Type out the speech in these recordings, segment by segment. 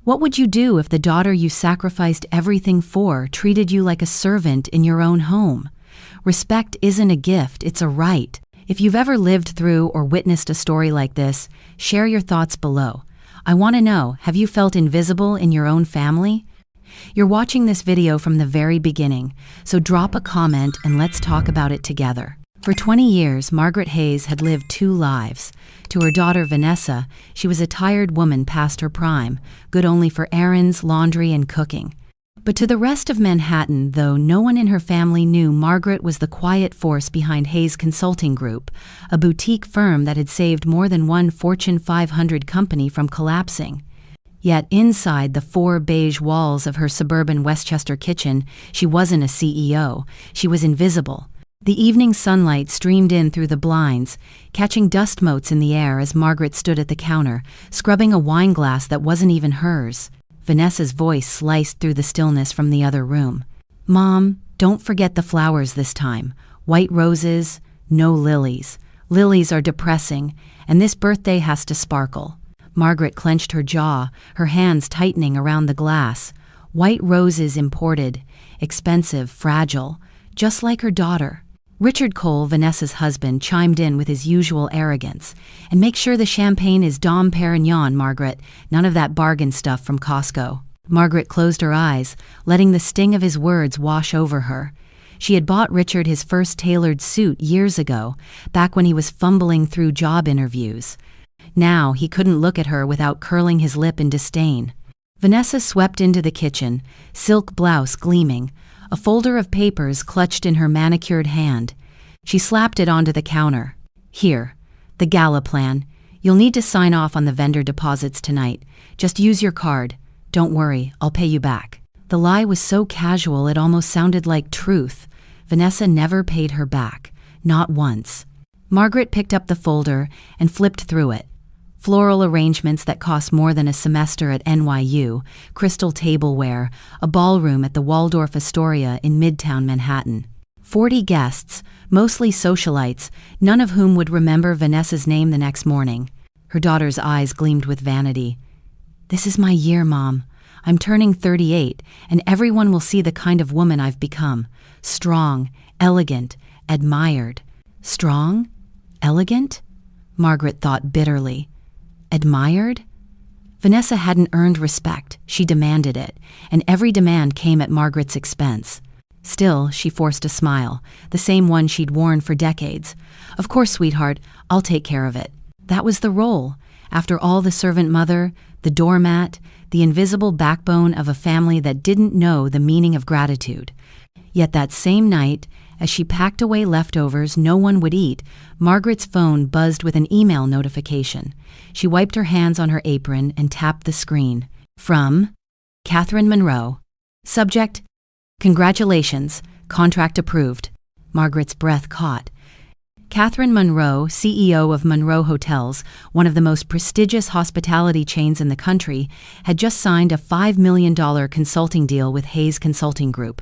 What would you do if the daughter you sacrificed everything for treated you like a servant in your own home? Respect isn't a gift, it's a right. If you've ever lived through or witnessed a story like this, share your thoughts below. I want to know, have you felt invisible in your own family? You're watching this video from the very beginning, so drop a comment and let's talk about it together. For 20 years, Margaret Hayes had lived two lives. To her daughter Vanessa, she was a tired woman past her prime, good only for errands, laundry, and cooking. But to the rest of Manhattan, though, no one in her family knew Margaret was the quiet force behind Hayes Consulting Group, a boutique firm that had saved more than one Fortune 500 company from collapsing. Yet inside the four beige walls of her suburban Westchester kitchen, she wasn't a CEO. She was invisible. The evening sunlight streamed in through the blinds, catching dust motes in the air as Margaret stood at the counter, scrubbing a wine glass that wasn't even hers. Vanessa's voice sliced through the stillness from the other room. "Mom, don't forget the flowers this time. White roses, no lilies. Lilies are depressing, and this birthday has to sparkle." Margaret clenched her jaw, her hands tightening around the glass. White roses imported, expensive, fragile, just like her daughter. Richard Cole, Vanessa's husband, chimed in with his usual arrogance. "And make sure the champagne is Dom Perignon, Margaret. None of that bargain stuff from Costco." Margaret closed her eyes, letting the sting of his words wash over her. She had bought Richard his first tailored suit years ago, back when he was fumbling through job interviews. Now he couldn't look at her without curling his lip in disdain. Vanessa swept into the kitchen, silk blouse gleaming, a folder of papers clutched in her manicured hand. She slapped it onto the counter. "Here, the gala plan. You'll need to sign off on the vendor deposits tonight. Just use your card. Don't worry, I'll pay you back." The lie was so casual it almost sounded like truth. Vanessa never paid her back. Not once. Margaret picked up the folder and flipped through it. Floral arrangements that cost more than a semester at NYU, crystal tableware, a ballroom at the Waldorf Astoria in Midtown Manhattan. 40 guests, mostly socialites, none of whom would remember Vanessa's name the next morning. Her daughter's eyes gleamed with vanity. "This is my year, Mom. I'm turning 38, and everyone will see the kind of woman I've become. Strong, elegant, admired." Strong? Elegant? Margaret thought bitterly. Admired? Vanessa hadn't earned respect, she demanded it, and every demand came at Margaret's expense. Still, she forced a smile, the same one she'd worn for decades. "Of course, sweetheart, I'll take care of it." That was the role. After all, the servant mother, the doormat, the invisible backbone of a family that didn't know the meaning of gratitude. Yet that same night, as she packed away leftovers no one would eat, Margaret's phone buzzed with an email notification. She wiped her hands on her apron and tapped the screen. From Catherine Monroe. Subject: "Congratulations, contract approved." Margaret's breath caught. Catherine Monroe, CEO of Monroe Hotels, one of the most prestigious hospitality chains in the country, had just signed a $5 million consulting deal with Hayes Consulting Group.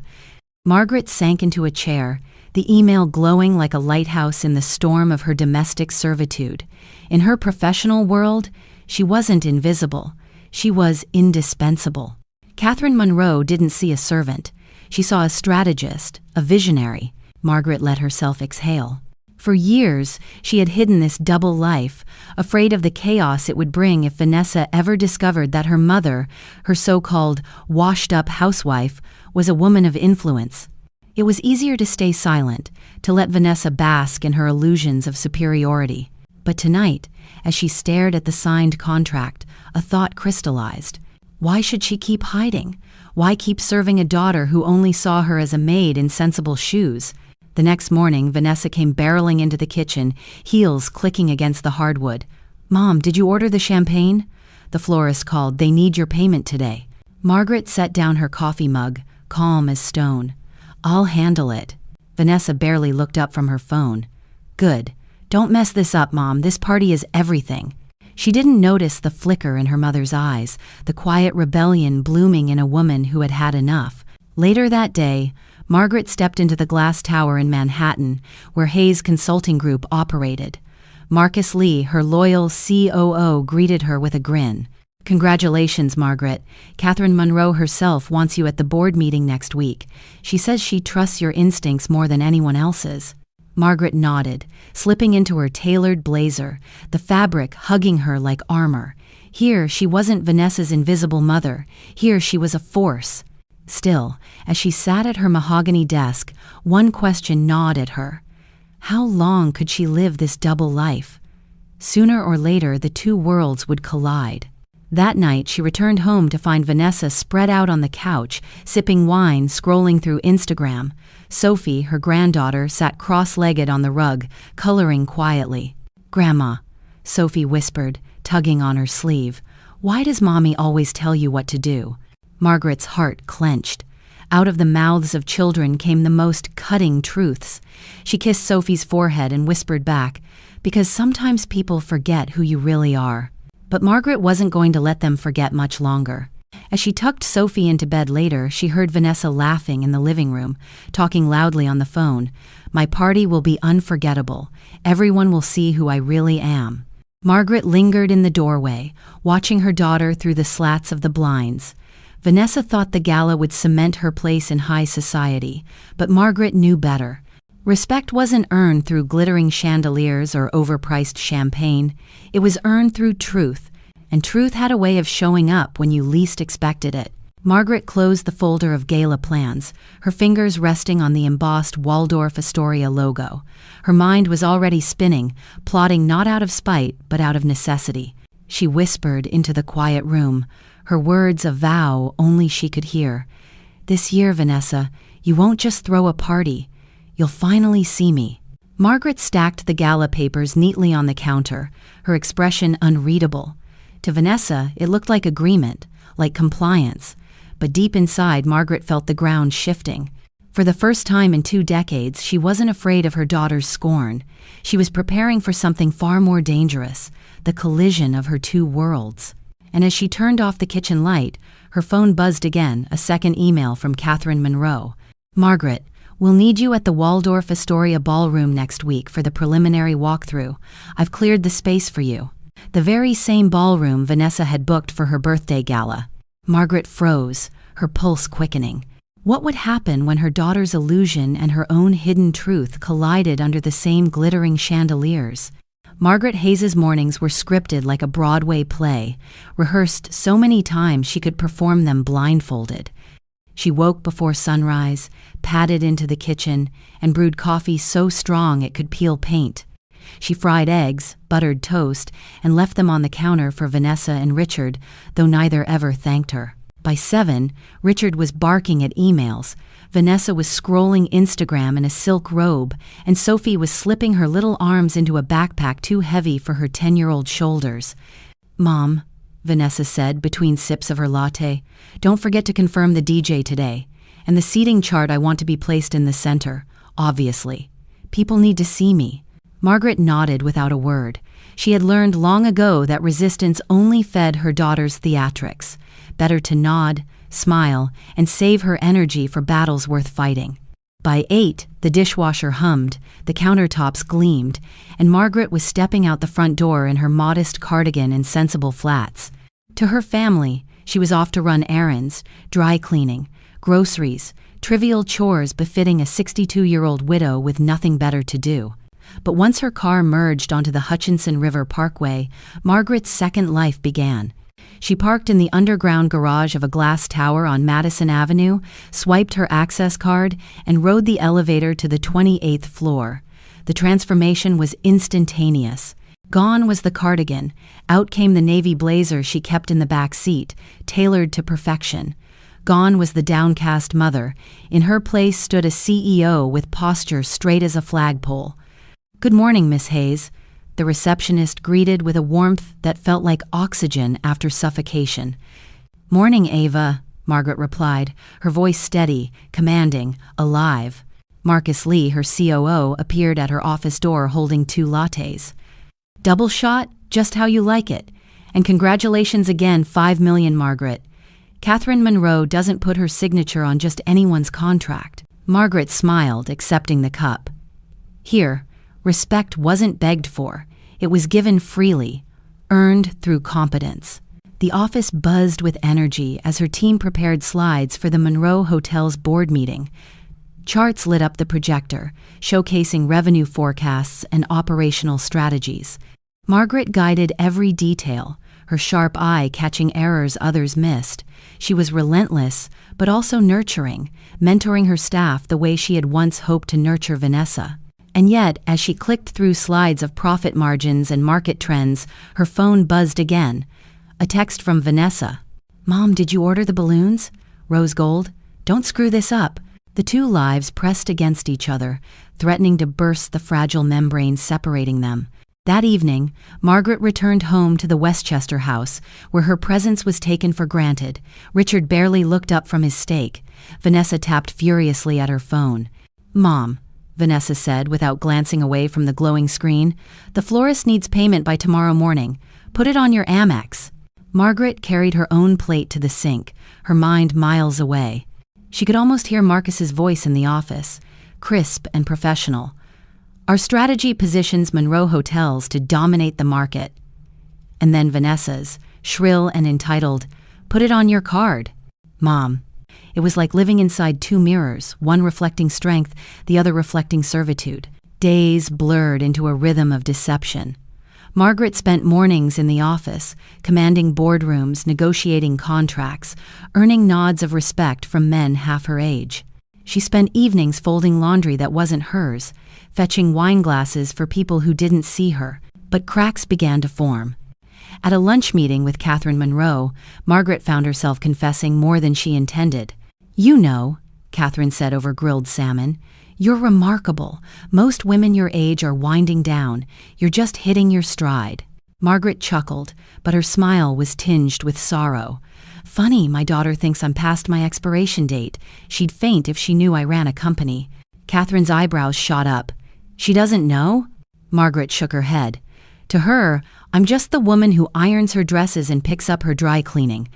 Margaret sank into a chair, the email glowing like a lighthouse in the storm of her domestic servitude. In her professional world, she wasn't invisible. She was indispensable. Catherine Monroe didn't see a servant. She saw a strategist, a visionary. Margaret let herself exhale. For years, she had hidden this double life, afraid of the chaos it would bring if Vanessa ever discovered that her mother, her so-called washed-up housewife, was a woman of influence. It was easier to stay silent, to let Vanessa bask in her illusions of superiority. But tonight, as she stared at the signed contract, a thought crystallized. Why should she keep hiding? Why keep serving a daughter who only saw her as a maid in sensible shoes? The next morning, Vanessa came barreling into the kitchen, heels clicking against the hardwood. "Mom, did you order the champagne?" The florist called. "They need your payment today." Margaret set down her coffee mug, calm as stone. "I'll handle it." Vanessa barely looked up from her phone. "Good. Don't mess this up, Mom. This party is everything." She didn't notice the flicker in her mother's eyes, the quiet rebellion blooming in a woman who had had enough. Later that day, Margaret stepped into the glass tower in Manhattan, where Hayes Consulting Group operated. Marcus Lee, her loyal COO, greeted her with a grin. Congratulations, Margaret. Catherine Monroe herself wants you at the board meeting next week. She says she trusts your instincts more than anyone else's. Margaret nodded, slipping into her tailored blazer, the fabric hugging her like armor. Here she wasn't Vanessa's invisible mother. Here she was a force. Still, as she sat at her mahogany desk, one question gnawed at her. How long could she live this double life? Sooner or later, the two worlds would collide. That night, she returned home to find Vanessa spread out on the couch, sipping wine, scrolling through Instagram. Sophie, her granddaughter, sat cross-legged on the rug, coloring quietly. "Grandma," Sophie whispered, tugging on her sleeve, "why does Mommy always tell you what to do?" Margaret's heart clenched. Out of the mouths of children came the most cutting truths. She kissed Sophie's forehead and whispered back, "Because sometimes people forget who you really are." But Margaret wasn't going to let them forget much longer. As she tucked Sophie into bed later, she heard Vanessa laughing in the living room, talking loudly on the phone. "My party will be unforgettable. Everyone will see who I really am." Margaret lingered in the doorway, watching her daughter through the slats of the blinds. Vanessa thought the gala would cement her place in high society, but Margaret knew better. Respect wasn't earned through glittering chandeliers or overpriced champagne. It was earned through truth, and truth had a way of showing up when you least expected it. Margaret closed the folder of gala plans, her fingers resting on the embossed Waldorf Astoria logo. Her mind was already spinning, plotting not out of spite, but out of necessity. She whispered into the quiet room, her words a vow only she could hear. "This year, Vanessa, you won't just throw a party. You'll finally see me." Margaret stacked the gala papers neatly on the counter, her expression unreadable. To Vanessa, it looked like agreement, like compliance. But deep inside, Margaret felt the ground shifting. For the first time in 2 decades, she wasn't afraid of her daughter's scorn. She was preparing for something far more dangerous, the collision of her two worlds. And as she turned off the kitchen light, her phone buzzed again, a second email from Catherine Monroe. "Margaret, we'll need you at the Waldorf Astoria ballroom next week for the preliminary walkthrough. I've cleared the space for you." The very same ballroom Vanessa had booked for her birthday gala. Margaret froze, her pulse quickening. What would happen when her daughter's illusion and her own hidden truth collided under the same glittering chandeliers? Margaret Hayes's mornings were scripted like a Broadway play, rehearsed so many times she could perform them blindfolded. She woke before sunrise, padded into the kitchen, and brewed coffee so strong it could peel paint. She fried eggs, buttered toast, and left them on the counter for Vanessa and Richard, though neither ever thanked her. By 7, Richard was barking at emails. Vanessa was scrolling Instagram in a silk robe, and Sophie was slipping her little arms into a backpack too heavy for her 10-year-old shoulders. "Mom," Vanessa said between sips of her latte, "don't forget to confirm the DJ today. And the seating chart, I want to be placed in the center, obviously. People need to see me." Margaret nodded without a word. She had learned long ago that resistance only fed her daughter's theatrics. Better to nod, smile, and save her energy for battles worth fighting. By 8, the dishwasher hummed, the countertops gleamed, and Margaret was stepping out the front door in her modest cardigan and sensible flats. To her family, she was off to run errands, dry cleaning, groceries, trivial chores befitting a 62-year-old widow with nothing better to do. But once her car merged onto the Hutchinson River Parkway, Margaret's second life began. She parked in the underground garage of a glass tower on Madison Avenue, swiped her access card, and rode the elevator to the 28th floor. The transformation was instantaneous. Gone was the cardigan. Out came the navy blazer she kept in the back seat, tailored to perfection. Gone was the downcast mother. In her place stood a CEO with posture straight as a flagpole. "Good morning, Miss Hayes," the receptionist greeted with a warmth that felt like oxygen after suffocation. "Morning, Ava," Margaret replied, her voice steady, commanding, alive. Marcus Lee, her COO, appeared at her office door holding 2 lattes. "Double shot? Just how you like it. And congratulations again, 5 million, Margaret. Catherine Monroe doesn't put her signature on just anyone's contract." Margaret smiled, accepting the cup. Here, respect wasn't begged for. It was given freely, earned through competence. The office buzzed with energy as her team prepared slides for the Monroe Hotel's board meeting. Charts lit up the projector, showcasing revenue forecasts and operational strategies. Margaret guided every detail, her sharp eye catching errors others missed. She was relentless, but also nurturing, mentoring her staff the way she had once hoped to nurture Vanessa. And yet, as she clicked through slides of profit margins and market trends, her phone buzzed again. A text from Vanessa. "Mom, did you order the balloons? Rose gold? Don't screw this up." The two lives pressed against each other, threatening to burst the fragile membrane separating them. That evening, Margaret returned home to the Westchester house, where her presence was taken for granted. Richard barely looked up from his steak. Vanessa tapped furiously at her phone. "Mom," Vanessa said without glancing away from the glowing screen, "the florist needs payment by tomorrow morning. Put it on your Amex." Margaret carried her own plate to the sink, her mind miles away. She could almost hear Marcus's voice in the office, crisp and professional. "Our strategy positions Monroe Hotels to dominate the market." And then Vanessa's, shrill and entitled, "Put it on your card." Mom. It was like living inside two mirrors, one reflecting strength, the other reflecting servitude. Days blurred into a rhythm of deception. Margaret spent mornings in the office, commanding boardrooms, negotiating contracts, earning nods of respect from men half her age. She spent evenings folding laundry that wasn't hers, fetching wine glasses for people who didn't see her, but cracks began to form. At a lunch meeting with Catherine Monroe, Margaret found herself confessing more than she intended. "You know," Catherine said over grilled salmon, "you're remarkable. Most women your age are winding down. You're just hitting your stride." Margaret chuckled, but her smile was tinged with sorrow. "Funny, my daughter thinks I'm past my expiration date. She'd faint if she knew I ran a company." Catherine's eyebrows shot up. "She doesn't know?" Margaret shook her head. "To her, I'm just the woman who irons her dresses and picks up her dry cleaning."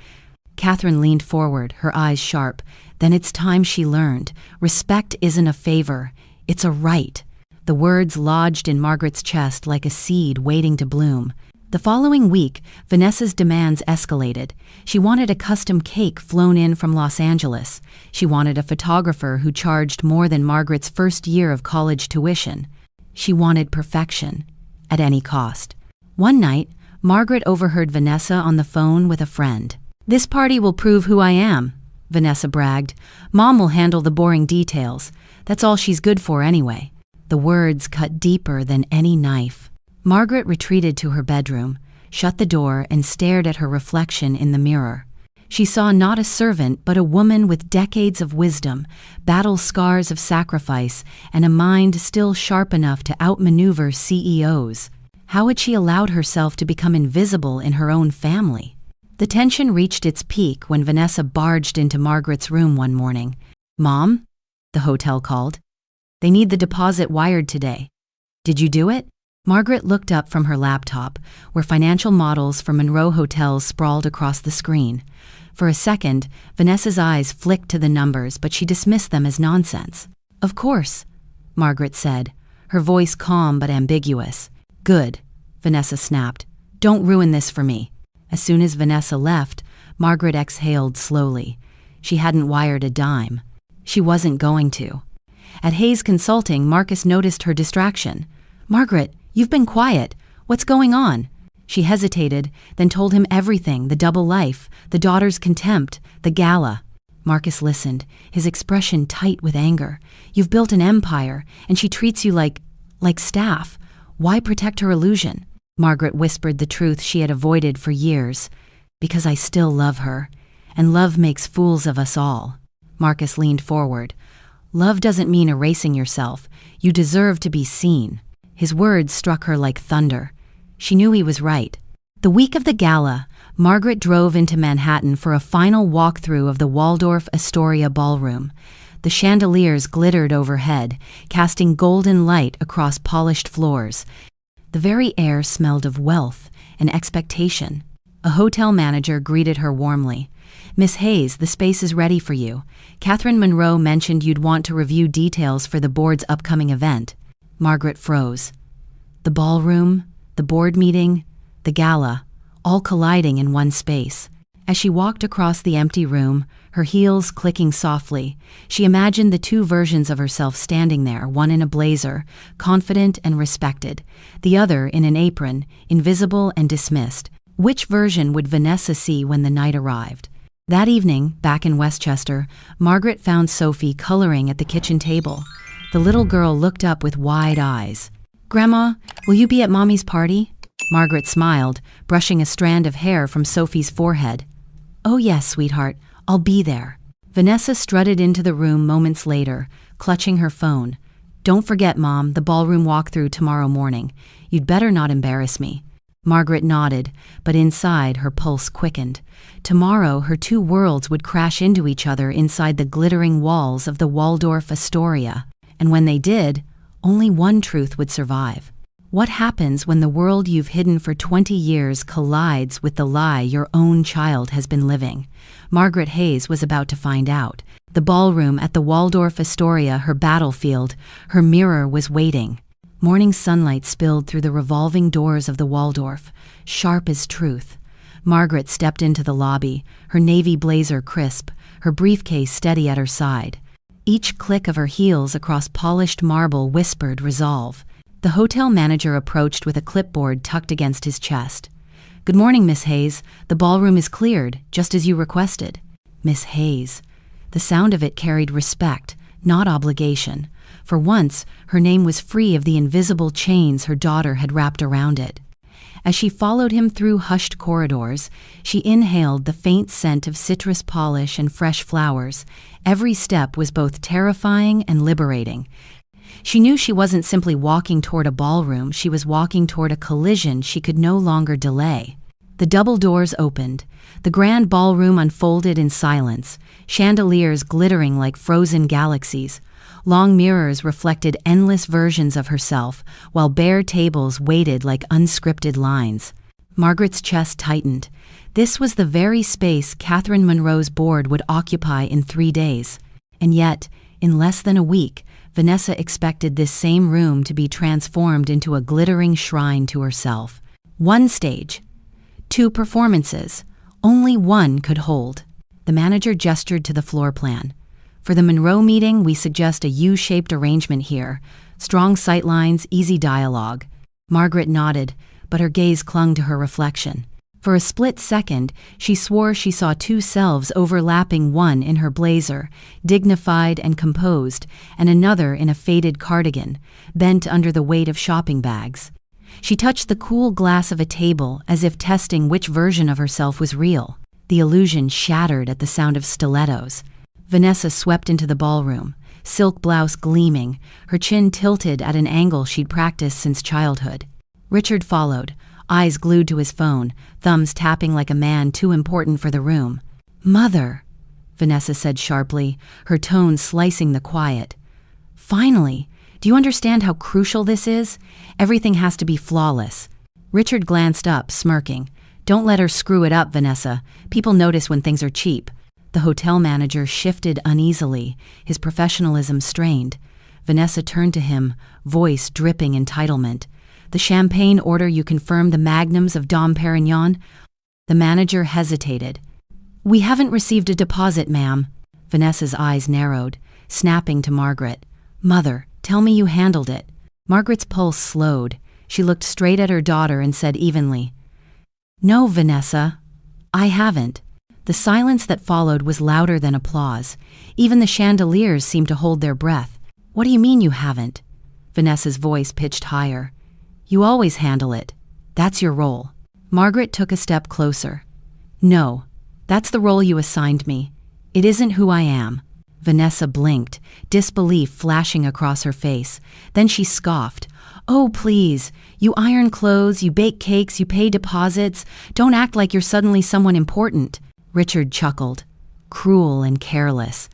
Catherine leaned forward, her eyes sharp. "Then it's time she learned. Respect isn't a favor. It's a right." The words lodged in Margaret's chest like a seed waiting to bloom. The following week, Vanessa's demands escalated. She wanted a custom cake flown in from Los Angeles. She wanted a photographer who charged more than Margaret's first year of college tuition. She wanted perfection, at any cost. One night, Margaret overheard Vanessa on the phone with a friend. "This party will prove who I am," Vanessa bragged. "Mom will handle the boring details. That's all she's good for anyway." The words cut deeper than any knife. Margaret retreated to her bedroom, shut the door, and stared at her reflection in the mirror. She saw not a servant, but a woman with decades of wisdom, battle scars of sacrifice, and a mind still sharp enough to outmaneuver CEOs. How had she allowed herself to become invisible in her own family? The tension reached its peak when Vanessa barged into Margaret's room one morning. "Mom?" the hotel called. "They need the deposit wired today." "Did you do it?" Margaret looked up from her laptop, where financial models for Monroe Hotels sprawled across the screen. For a second, Vanessa's eyes flicked to the numbers, but she dismissed them as nonsense. "Of course," Margaret said, her voice calm but ambiguous. "Good," Vanessa snapped. "Don't ruin this for me." As soon as Vanessa left, Margaret exhaled slowly. She hadn't wired a dime. She wasn't going to. At Hayes Consulting, Marcus noticed her distraction. "Margaret, you've been quiet. What's going on?" She hesitated, then told him everything, the double life, the daughter's contempt, the gala. Marcus listened, his expression tight with anger. "You've built an empire, and she treats you like staff. Why protect her illusion?" Margaret whispered the truth she had avoided for years. "Because I still love her, and love makes fools of us all." Marcus leaned forward. "Love doesn't mean erasing yourself. You deserve to be seen." His words struck her like thunder. She knew he was right. The week of the gala, Margaret drove into Manhattan for a final walkthrough of the Waldorf Astoria ballroom. The chandeliers glittered overhead, casting golden light across polished floors. The very air smelled of wealth and expectation. A hotel manager greeted her warmly. "Miss Hayes, the space is ready for you. Catherine Monroe mentioned you'd want to review details for the board's upcoming event." Margaret froze. The ballroom, the board meeting, the gala, all colliding in one space. As she walked across the empty room, her heels clicking softly, she imagined the two versions of herself standing there, one in a blazer, confident and respected, the other in an apron, invisible and dismissed. Which version would Vanessa see when the night arrived? That evening, back in Westchester, Margaret found Sophie coloring at the kitchen table. The little girl looked up with wide eyes. "Grandma, will you be at Mommy's party?" Margaret smiled, brushing a strand of hair from Sophie's forehead. "Oh yes, sweetheart, I'll be there." Vanessa strutted into the room moments later, clutching her phone. "Don't forget, Mom, the ballroom walkthrough tomorrow morning. You'd better not embarrass me." Margaret nodded, but inside her pulse quickened. Tomorrow her two worlds would crash into each other inside the glittering walls of the Waldorf Astoria. And when they did, only one truth would survive. What happens when the world you've hidden for 20 years collides with the lie your own child has been living? Margaret Hayes was about to find out. The ballroom at the Waldorf Astoria, her battlefield, her mirror was waiting. Morning sunlight spilled through the revolving doors of the Waldorf, sharp as truth. Margaret stepped into the lobby, her navy blazer crisp, her briefcase steady at her side. Each click of her heels across polished marble whispered resolve. The hotel manager approached with a clipboard tucked against his chest. "Good morning, Miss Hayes. The ballroom is cleared, just as you requested." Miss Hayes. The sound of it carried respect, not obligation. For once, her name was free of the invisible chains her daughter had wrapped around it. As she followed him through hushed corridors, she inhaled the faint scent of citrus polish and fresh flowers. Every step was both terrifying and liberating. She knew she wasn't simply walking toward a ballroom, she was walking toward a collision she could no longer delay. The double doors opened. The grand ballroom unfolded in silence, chandeliers glittering like frozen galaxies. Long mirrors reflected endless versions of herself, while bare tables waited like unscripted lines. Margaret's chest tightened. This was the very space Catherine Monroe's board would occupy in 3 days. And yet, in less than a week, Vanessa expected this same room to be transformed into a glittering shrine to herself. 1 stage. 2 performances. Only one could hold. The manager gestured to the floor plan. "For the Monroe meeting, we suggest a U-shaped arrangement here. Strong sightlines, easy dialogue." Margaret nodded, but her gaze clung to her reflection. For a split second, she swore she saw 2 selves overlapping, one in her blazer, dignified and composed, and another in a faded cardigan, bent under the weight of shopping bags. She touched the cool glass of a table as if testing which version of herself was real. The illusion shattered at the sound of stilettos. Vanessa swept into the ballroom, silk blouse gleaming, her chin tilted at an angle she'd practiced since childhood. Richard followed, eyes glued to his phone, thumbs tapping like a man too important for the room. "Mother," Vanessa said sharply, her tone slicing the quiet. "Finally! Do you understand how crucial this is? Everything has to be flawless." Richard glanced up, smirking. "Don't let her screw it up, Vanessa. People notice when things are cheap." The hotel manager shifted uneasily, his professionalism strained. Vanessa turned to him, voice dripping entitlement. "The champagne order you confirmed the magnums of Dom Perignon?" The manager hesitated. "We haven't received a deposit, ma'am." Vanessa's eyes narrowed, snapping to Margaret. "Mother, tell me you handled it." Margaret's pulse slowed. She looked straight at her daughter and said evenly, "No, Vanessa, I haven't." The silence that followed was louder than applause. Even the chandeliers seemed to hold their breath. "What do you mean you haven't?" Vanessa's voice pitched higher. "You always handle it. That's your role." Margaret took a step closer. "No, that's the role you assigned me. It isn't who I am." Vanessa blinked, disbelief flashing across her face. Then she scoffed. "Oh, please. You iron clothes, you bake cakes, you pay deposits. Don't act like you're suddenly someone important." Richard chuckled. Cruel and careless.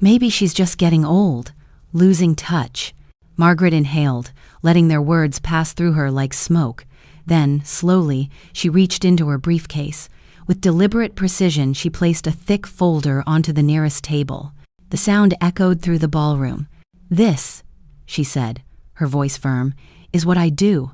Maybe she's just getting old, losing touch. Margaret inhaled, letting their words pass through her like smoke. Then, slowly, she reached into her briefcase. With deliberate precision, she placed a thick folder onto the nearest table. The sound echoed through the ballroom. "This," she said, her voice firm, "is what I do.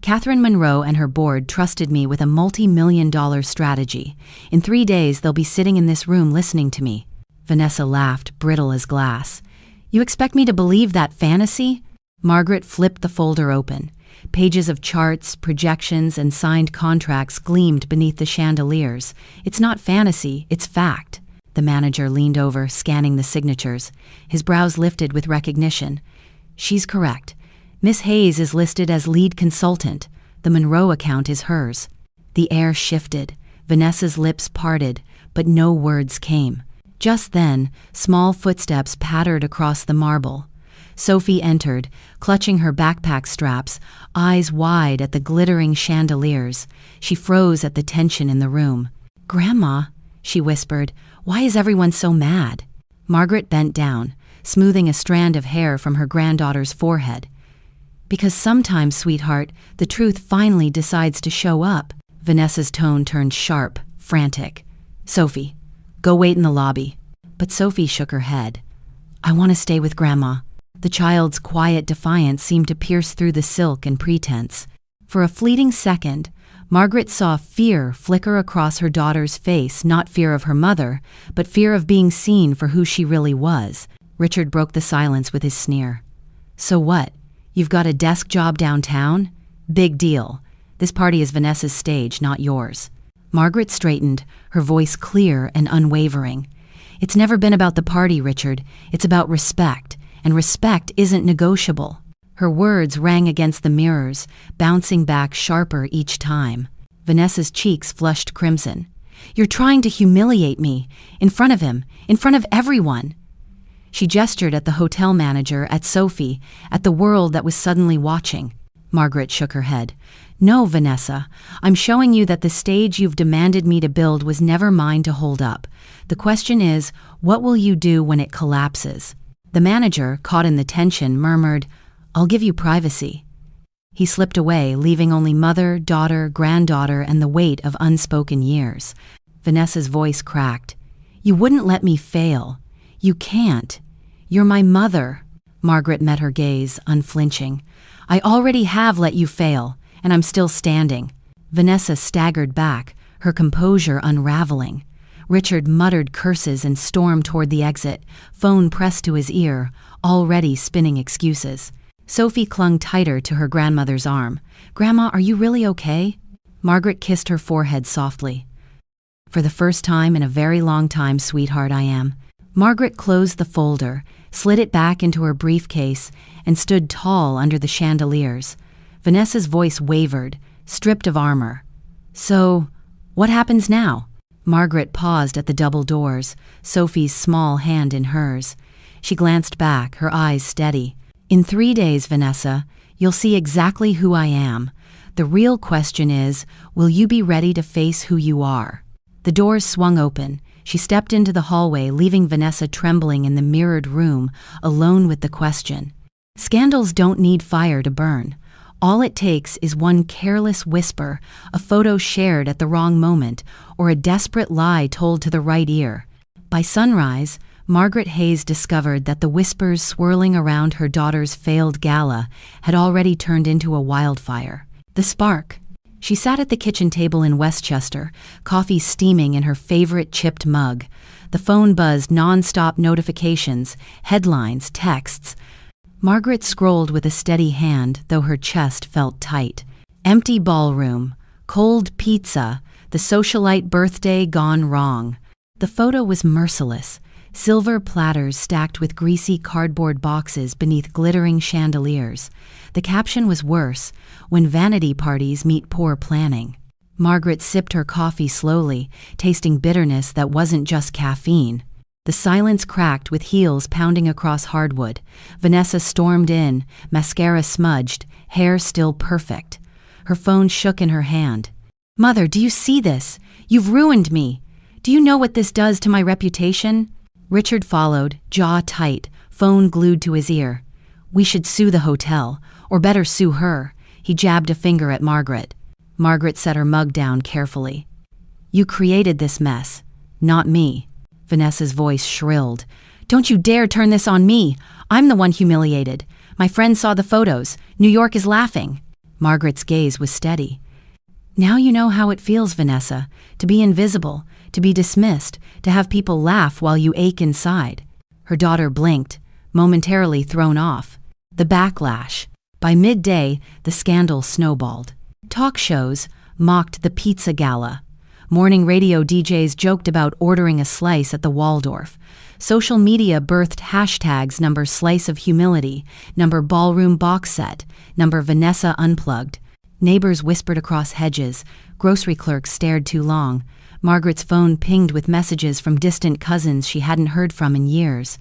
Catherine Monroe and her board trusted me with a multi-million-dollar strategy. In 3 days, they'll be sitting in this room listening to me." Vanessa laughed, brittle as glass. "You expect me to believe that fantasy?" Margaret flipped the folder open. Pages of charts, projections, and signed contracts gleamed beneath the chandeliers. "It's not fantasy, it's fact." The manager leaned over, scanning the signatures. His brows lifted with recognition. "She's correct. Miss Hayes is listed as lead consultant. The Monroe account is hers." The air shifted. Vanessa's lips parted, but no words came. Just then, small footsteps pattered across the marble. Sophie entered, clutching her backpack straps, eyes wide at the glittering chandeliers. She froze at the tension in the room. "Grandma," she whispered, "why is everyone so mad?" Margaret bent down, smoothing a strand of hair from her granddaughter's forehead. "Because sometimes, sweetheart, the truth finally decides to show up." Vanessa's tone turned sharp, frantic. "Sophie, go wait in the lobby." But Sophie shook her head. "I want to stay with Grandma." The child's quiet defiance seemed to pierce through the silk and pretense. For a fleeting second, Margaret saw fear flicker across her daughter's face, not fear of her mother, but fear of being seen for who she really was. Richard broke the silence with his sneer. "So what? You've got a desk job downtown? Big deal. This party is Vanessa's stage, not yours." Margaret straightened, her voice clear and unwavering. "It's never been about the party, Richard. It's about respect, and respect isn't negotiable." Her words rang against the mirrors, bouncing back sharper each time. Vanessa's cheeks flushed crimson. "You're trying to humiliate me, in front of him, in front of everyone." She gestured at the hotel manager, at Sophie, at the world that was suddenly watching. Margaret shook her head. "No, Vanessa, I'm showing you that the stage you've demanded me to build was never mine to hold up. The question is, what will you do when it collapses?" The manager, caught in the tension, murmured, "I'll give you privacy." He slipped away, leaving only mother, daughter, granddaughter, and the weight of unspoken years. Vanessa's voice cracked. "You wouldn't let me fail. You can't. You're my mother." Margaret met her gaze, unflinching. "I already have let you fail, and I'm still standing." Vanessa staggered back, her composure unraveling. Richard muttered curses and stormed toward the exit, phone pressed to his ear, already spinning excuses. Sophie clung tighter to her grandmother's arm. "Grandma, are you really okay?" Margaret kissed her forehead softly. "For the first time in a very long time, sweetheart, I am." Margaret closed the folder, slid it back into her briefcase, and stood tall under the chandeliers. Vanessa's voice wavered, stripped of armor. "So, what happens now?" Margaret paused at the double doors, Sophie's small hand in hers. She glanced back, her eyes steady. "In 3 days, Vanessa, you'll see exactly who I am. The real question is, will you be ready to face who you are?" The doors swung open. She stepped into the hallway, leaving Vanessa trembling in the mirrored room, alone with the question. Scandals don't need fire to burn. All it takes is one careless whisper, a photo shared at the wrong moment, or a desperate lie told to the right ear. By sunrise, Margaret Hayes discovered that the whispers swirling around her daughter's failed gala had already turned into a wildfire. The spark. She sat at the kitchen table in Westchester, coffee steaming in her favorite chipped mug. The phone buzzed non-stop notifications, headlines, texts. Margaret scrolled with a steady hand, though her chest felt tight. Empty ballroom, cold pizza, the socialite birthday gone wrong. The photo was merciless. Silver platters stacked with greasy cardboard boxes beneath glittering chandeliers. The caption was worse, "When vanity parties meet poor planning." Margaret sipped her coffee slowly, tasting bitterness that wasn't just caffeine. The silence cracked with heels pounding across hardwood. Vanessa stormed in, mascara smudged, hair still perfect. Her phone shook in her hand. "Mother, do you see this? You've ruined me. Do you know what this does to my reputation?" Richard followed, jaw tight, phone glued to his ear. "We should sue the hotel, or better sue her." He jabbed a finger at Margaret. Margaret set her mug down carefully. "You created this mess, not me." Vanessa's voice shrilled. "Don't you dare turn this on me. I'm the one humiliated. My friends saw the photos. New York is laughing." Margaret's gaze was steady. Now you know how it feels, Vanessa, to be invisible, to be dismissed, to have people laugh while you ache inside. Her daughter blinked, momentarily thrown off. The backlash. By midday, the scandal snowballed. Talk shows mocked the pizza gala. Morning radio DJs joked about ordering a slice at the Waldorf. Social media birthed hashtags number slice of humility, number ballroom box set, number Vanessa unplugged. Neighbors whispered across hedges. Grocery clerks stared too long. Margaret's phone pinged with messages from distant cousins she hadn't heard from in years.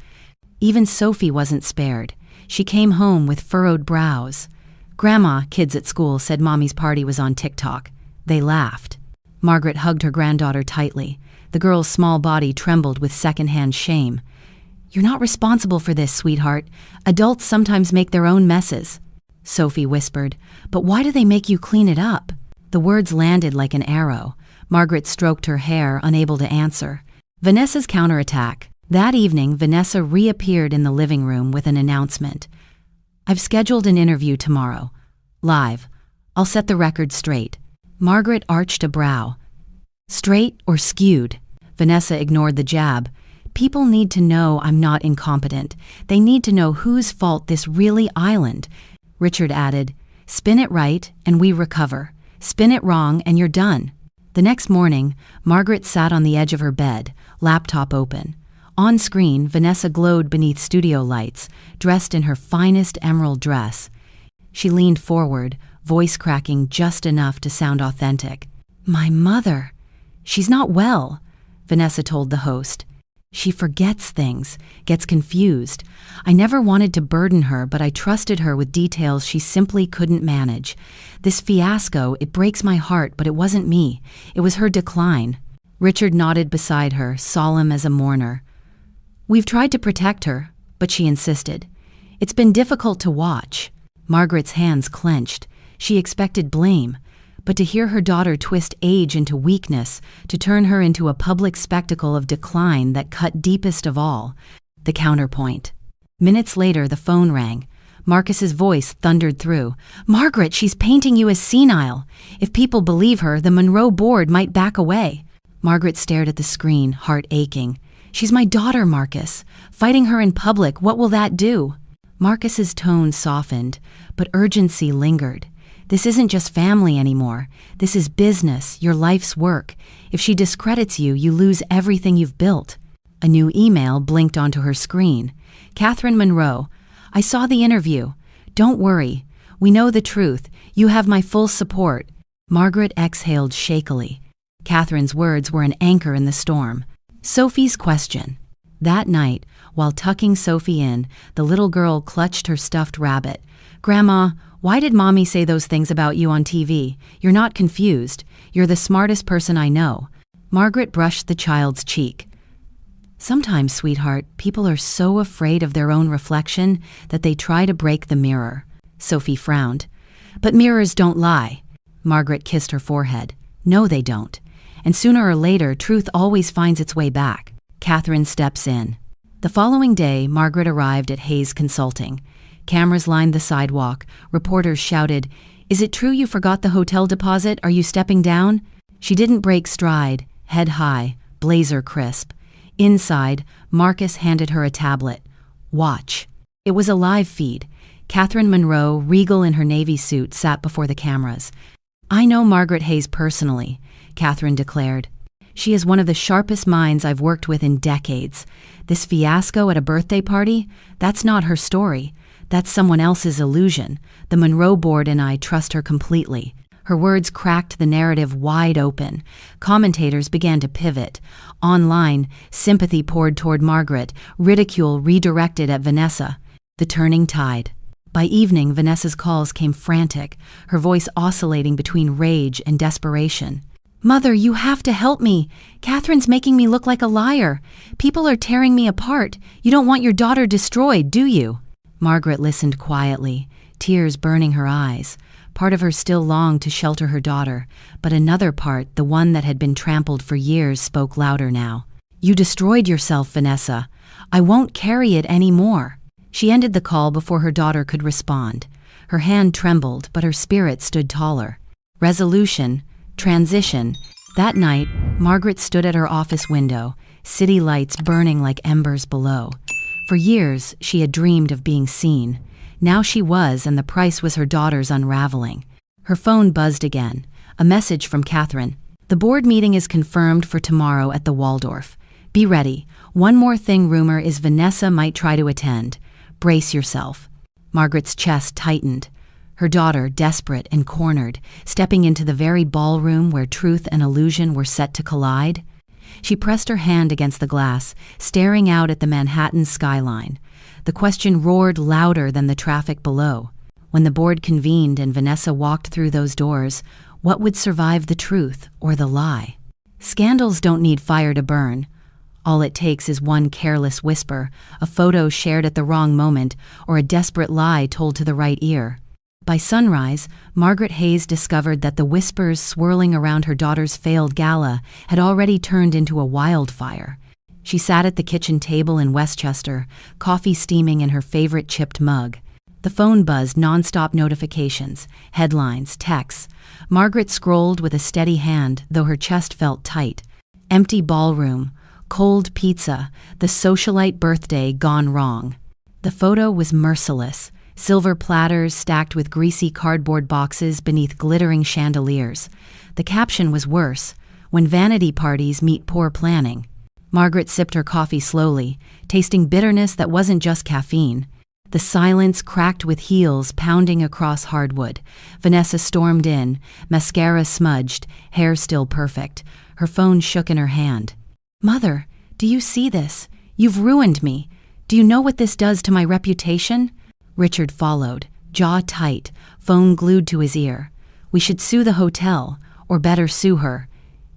Even Sophie wasn't spared. She came home with furrowed brows. Grandma, kids at school said Mommy's party was on TikTok. They laughed. Margaret hugged her granddaughter tightly. The girl's small body trembled with secondhand shame. "You're not responsible for this, sweetheart. Adults sometimes make their own messes," Sophie whispered. "But why do they make you clean it up?" The words landed like an arrow. Margaret stroked her hair, unable to answer. Vanessa's counterattack. That evening, Vanessa reappeared in the living room with an announcement. "I've scheduled an interview tomorrow. Live. I'll set the record straight." Margaret arched a brow. Straight or skewed? Vanessa ignored the jab. "People need to know I'm not incompetent. They need to know whose fault this really island." Richard added, "Spin it right and we recover. Spin it wrong and you're done." The next morning, Margaret sat on the edge of her bed, laptop open. On screen, Vanessa glowed beneath studio lights, dressed in her finest emerald dress. She leaned forward, voice cracking just enough to sound authentic. "My mother. She's not well," Vanessa told the host. "She forgets things, gets confused. I never wanted to burden her, but I trusted her with details she simply couldn't manage. This fiasco, it breaks my heart, but it wasn't me. It was her decline." Richard nodded beside her, solemn as a mourner. "We've tried to protect her, but she insisted. It's been difficult to watch." Margaret's hands clenched. She expected blame, but to hear her daughter twist age into weakness, to turn her into a public spectacle of decline that cut deepest of all. The counterpoint. Minutes later, the phone rang. Marcus's voice thundered through. "Margaret, she's painting you as senile. If people believe her, the Monroe board might back away." Margaret stared at the screen, heart aching. "She's my daughter, Marcus. Fighting her in public, what will that do?" Marcus's tone softened, but urgency lingered. "This isn't just family anymore. This is business, your life's work. If she discredits you, you lose everything you've built." A new email blinked onto her screen. "Catherine Monroe, I saw the interview. Don't worry. We know the truth. You have my full support." Margaret exhaled shakily. Catherine's words were an anchor in the storm. Sophie's question. That night, while tucking Sophie in, the little girl clutched her stuffed rabbit. "Grandma, why did Mommy say those things about you on TV? You're not confused. You're the smartest person I know." Margaret brushed the child's cheek. "Sometimes, sweetheart, people are so afraid of their own reflection that they try to break the mirror." Sophie frowned. "But mirrors don't lie." Margaret kissed her forehead. "No, they don't. And sooner or later, truth always finds its way back." Catherine steps in. The following day, Margaret arrived at Hayes Consulting. Cameras lined the sidewalk. Reporters shouted, "Is it true you forgot the hotel deposit? Are you stepping down?" She didn't break stride, head high, blazer crisp. Inside, Marcus handed her a tablet. "Watch." It was a live feed. Catherine Monroe, regal in her navy suit, sat before the cameras. "I know Margaret Hayes personally," Catherine declared. "She is one of the sharpest minds I've worked with in decades. This fiasco at a birthday party? That's not her story. That's someone else's illusion. The Monroe board and I trust her completely." Her words cracked the narrative wide open. Commentators began to pivot. Online, sympathy poured toward Margaret, ridicule redirected at Vanessa. The turning tide. By evening, Vanessa's calls came frantic, her voice oscillating between rage and desperation. "Mother, you have to help me. Catherine's making me look like a liar. People are tearing me apart. You don't want your daughter destroyed, do you?" Margaret listened quietly, tears burning her eyes. Part of her still longed to shelter her daughter, but another part, the one that had been trampled for years, spoke louder now. "You destroyed yourself, Vanessa. I won't carry it any more." She ended the call before her daughter could respond. Her hand trembled, but her spirit stood taller. Resolution, transition. That night, Margaret stood at her office window, city lights burning like embers below. For years, she had dreamed of being seen. Now she was, and the price was her daughter's unraveling. Her phone buzzed again. A message from Catherine. The board meeting is confirmed for tomorrow at the Waldorf. Be ready. One more thing, rumor is Vanessa might try to attend. Brace yourself. Margaret's chest tightened. Her daughter, desperate and cornered, stepping into the very ballroom where truth and illusion were set to collide. She pressed her hand against the glass, staring out at the Manhattan skyline. The question roared louder than the traffic below. When the board convened and Vanessa walked through those doors, what would survive the truth or the lie? Scandals don't need fire to burn. All it takes is one careless whisper, a photo shared at the wrong moment, or a desperate lie told to the right ear. By sunrise, Margaret Hayes discovered that the whispers swirling around her daughter's failed gala had already turned into a wildfire. She sat at the kitchen table in Westchester, coffee steaming in her favorite chipped mug. The phone buzzed, nonstop notifications, headlines, texts. Margaret scrolled with a steady hand, though her chest felt tight. Empty ballroom, cold pizza, the socialite birthday gone wrong. The photo was merciless. Silver platters stacked with greasy cardboard boxes beneath glittering chandeliers. The caption was worse: when vanity parties meet poor planning. Margaret sipped her coffee slowly, tasting bitterness that wasn't just caffeine. The silence cracked with heels pounding across hardwood. Vanessa stormed in, mascara smudged, hair still perfect. Her phone shook in her hand. "Mother, do you see this? You've ruined me. Do you know what this does to my reputation?" Richard followed, jaw tight, phone glued to his ear. "We should sue the hotel, or better sue her."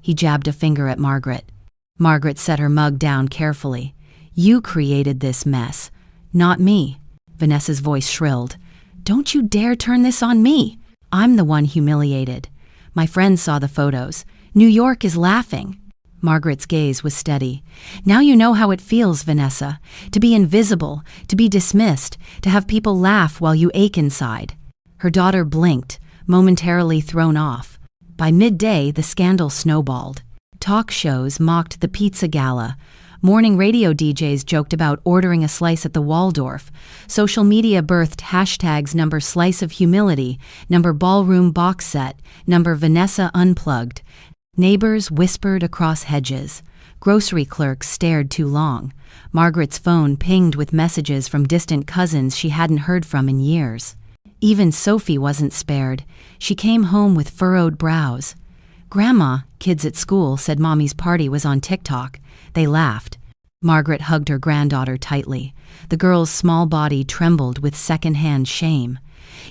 He jabbed a finger at Margaret. Margaret set her mug down carefully. "You created this mess, not me." Vanessa's voice shrilled. "Don't you dare turn this on me. I'm the one humiliated. My friends saw the photos. New York is laughing." Margaret's gaze was steady. "Now you know how it feels, Vanessa, to be invisible, to be dismissed, to have people laugh while you ache inside." Her daughter blinked, momentarily thrown off. By midday, the scandal snowballed. Talk shows mocked the pizza gala. Morning radio DJs joked about ordering a slice at the Waldorf. Social media birthed hashtags number slice of humility, number ballroom box set, number Vanessa unplugged. Neighbors whispered across hedges. Grocery clerks stared too long. Margaret's phone pinged with messages from distant cousins she hadn't heard from in years. Even Sophie wasn't spared. She came home with furrowed brows. "Grandma," kids at school said Mommy's party was on TikTok. They laughed. Margaret hugged her granddaughter tightly. The girl's small body trembled with secondhand shame.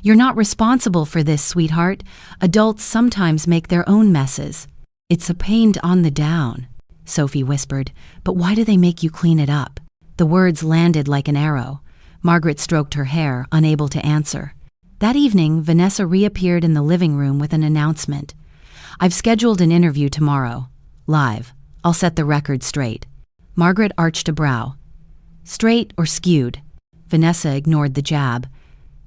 "You're not responsible for this, sweetheart. Adults sometimes make their own messes." "It's a pain on the down," Sophie whispered, "but why do they make you clean it up?" The words landed like an arrow. Margaret stroked her hair, unable to answer. That evening, Vanessa reappeared in the living room with an announcement. "I've scheduled an interview tomorrow. Live. I'll set the record straight." Margaret arched a brow. "Straight or skewed?" Vanessa ignored the jab.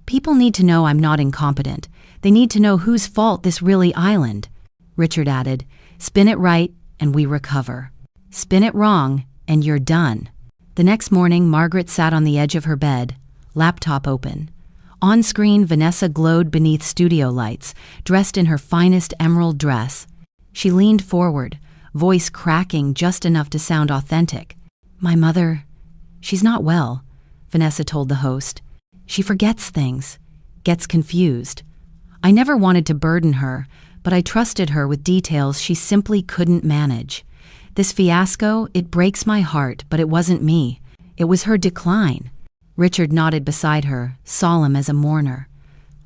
"People need to know I'm not incompetent. They need to know whose fault this really island." Richard added, "Spin it right, and we recover. Spin it wrong, and you're done." The next morning, Margaret sat on the edge of her bed, laptop open. On screen, Vanessa glowed beneath studio lights, dressed in her finest emerald dress. She leaned forward, voice cracking just enough to sound authentic. "My mother, she's not well," Vanessa told the host. "She forgets things, gets confused. I never wanted to burden her, but I trusted her with details she simply couldn't manage. This fiasco, it breaks my heart, but it wasn't me. It was her decline." Richard nodded beside her, solemn as a mourner.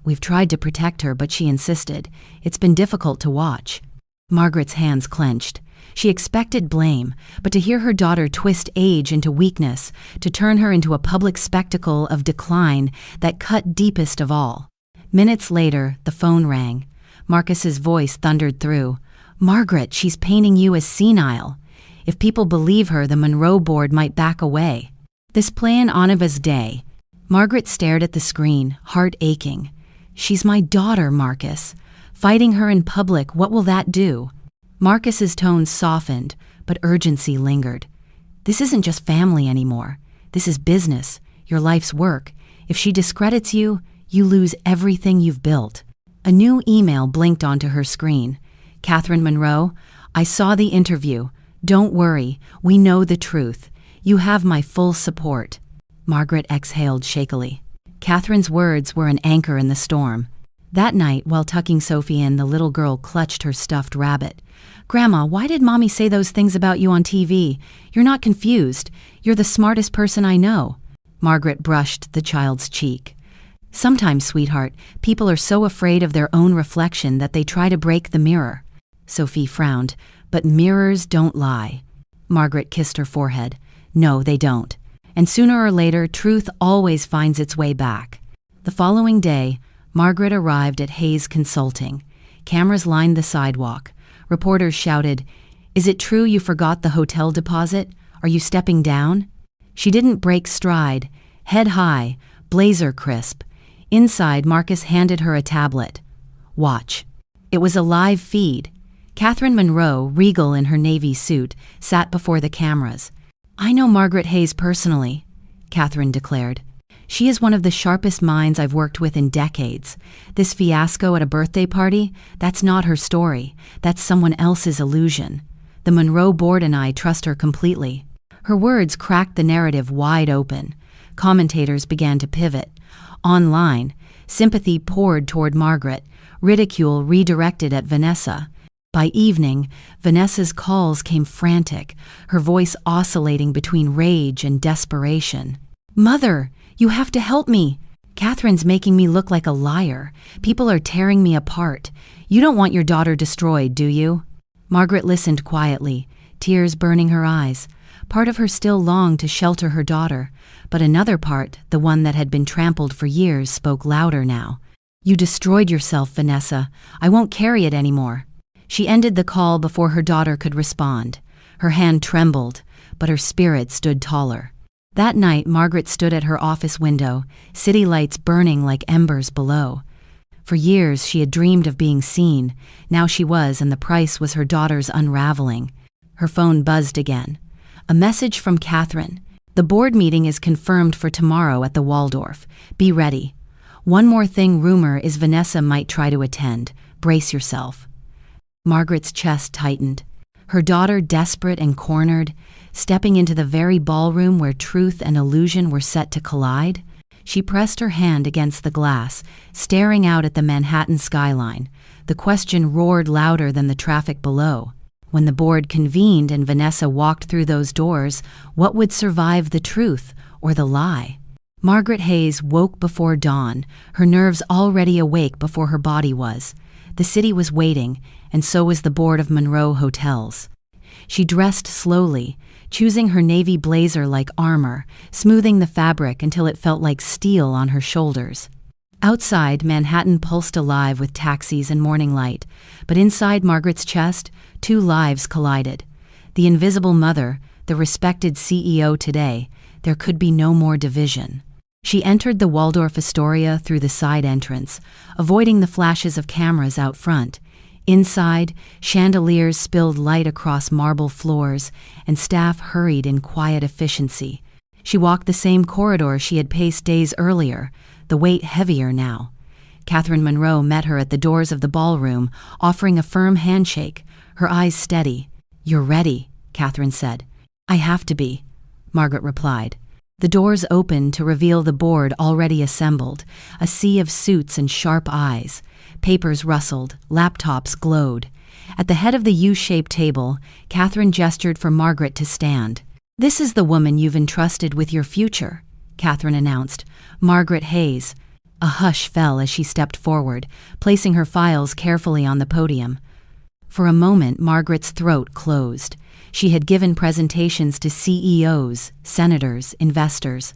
"We've tried to protect her, but she insisted. It's been difficult to watch." Margaret's hands clenched. She expected blame, but to hear her daughter twist age into weakness, to turn her into a public spectacle of decline, that cut deepest of all. Minutes later, the phone rang. Marcus's voice thundered through. "Margaret, she's painting you as senile. If people believe her, the Monroe board might back away." This plan Oniva's day. Margaret stared at the screen, heart aching. She's my daughter, Marcus. Fighting her in public, what will that do? Marcus's tone softened, but urgency lingered. This isn't just family anymore. This is business, your life's work. If she discredits you, you lose everything you've built. A new email blinked onto her screen. Catherine Monroe, I saw the interview. Don't worry, we know the truth. You have my full support. Margaret exhaled shakily. Catherine's words were an anchor in the storm. That night, while tucking Sophie in, the little girl clutched her stuffed rabbit. Grandma, why did Mommy say those things about you on TV? You're not confused. You're the smartest person I know. Margaret brushed the child's cheek. Sometimes, sweetheart, people are so afraid of their own reflection that they try to break the mirror. Sophie frowned. But mirrors don't lie. Margaret kissed her forehead. No, they don't. And sooner or later, truth always finds its way back. The following day, Margaret arrived at Hayes Consulting. Cameras lined the sidewalk. Reporters shouted, "Is it true you forgot the hotel deposit? Are you stepping down?" She didn't break stride. Head high, blazer crisp. Inside, Marcus handed her a tablet. Watch. It was a live feed. Catherine Monroe, regal in her navy suit, sat before the cameras. I know Margaret Hayes personally, Catherine declared. She is one of the sharpest minds I've worked with in decades. This fiasco at a birthday party, that's not her story. That's someone else's illusion. The Monroe board and I trust her completely. Her words cracked the narrative wide open. Commentators began to pivot. Online, sympathy poured toward Margaret, ridicule redirected at Vanessa. By evening, Vanessa's calls came frantic, her voice oscillating between rage and desperation. Mother, you have to help me. Catherine's making me look like a liar. People are tearing me apart. You don't want your daughter destroyed, do you? Margaret listened quietly, tears burning her eyes. Part of her still longed to shelter her daughter, but another part, the one that had been trampled for years, spoke louder now. You destroyed yourself, Vanessa. I won't carry it anymore. She ended the call before her daughter could respond. Her hand trembled, but her spirit stood taller. That night, Margaret stood at her office window, city lights burning like embers below. For years, she had dreamed of being seen. Now she was, and the price was her daughter's unraveling. Her phone buzzed again. A message from Catherine. The board meeting is confirmed for tomorrow at the Waldorf. Be ready. One more thing, rumor is Vanessa might try to attend. Brace yourself. Margaret's chest tightened. Her daughter, desperate and cornered, stepping into the very ballroom where truth and illusion were set to collide. She pressed her hand against the glass, staring out at the Manhattan skyline. The question roared louder than the traffic below. When the board convened and Vanessa walked through those doors, what would survive the truth or the lie? Margaret Hayes woke before dawn, her nerves already awake before her body was. The city was waiting, and so was the board of Monroe Hotels. She dressed slowly, choosing her navy blazer like armor, smoothing the fabric until it felt like steel on her shoulders. Outside, Manhattan pulsed alive with taxis and morning light, but inside Margaret's chest, two lives collided. The invisible mother, the respected CEO today, there could be no more division. She entered the Waldorf Astoria through the side entrance, avoiding the flashes of cameras out front. Inside, chandeliers spilled light across marble floors, and staff hurried in quiet efficiency. She walked the same corridor she had paced days earlier, the weight heavier now. Catherine Monroe met her at the doors of the ballroom, offering a firm handshake, her eyes steady. "You're ready," Catherine said. "I have to be," Margaret replied. The doors opened to reveal the board already assembled, a sea of suits and sharp eyes. Papers rustled, laptops glowed. At the head of the U-shaped table, Catherine gestured for Margaret to stand. "This is the woman you've entrusted with your future," Catherine announced. "Margaret Hayes." A hush fell as she stepped forward, placing her files carefully on the podium. For a moment, Margaret's throat closed. She had given presentations to CEOs, senators, investors.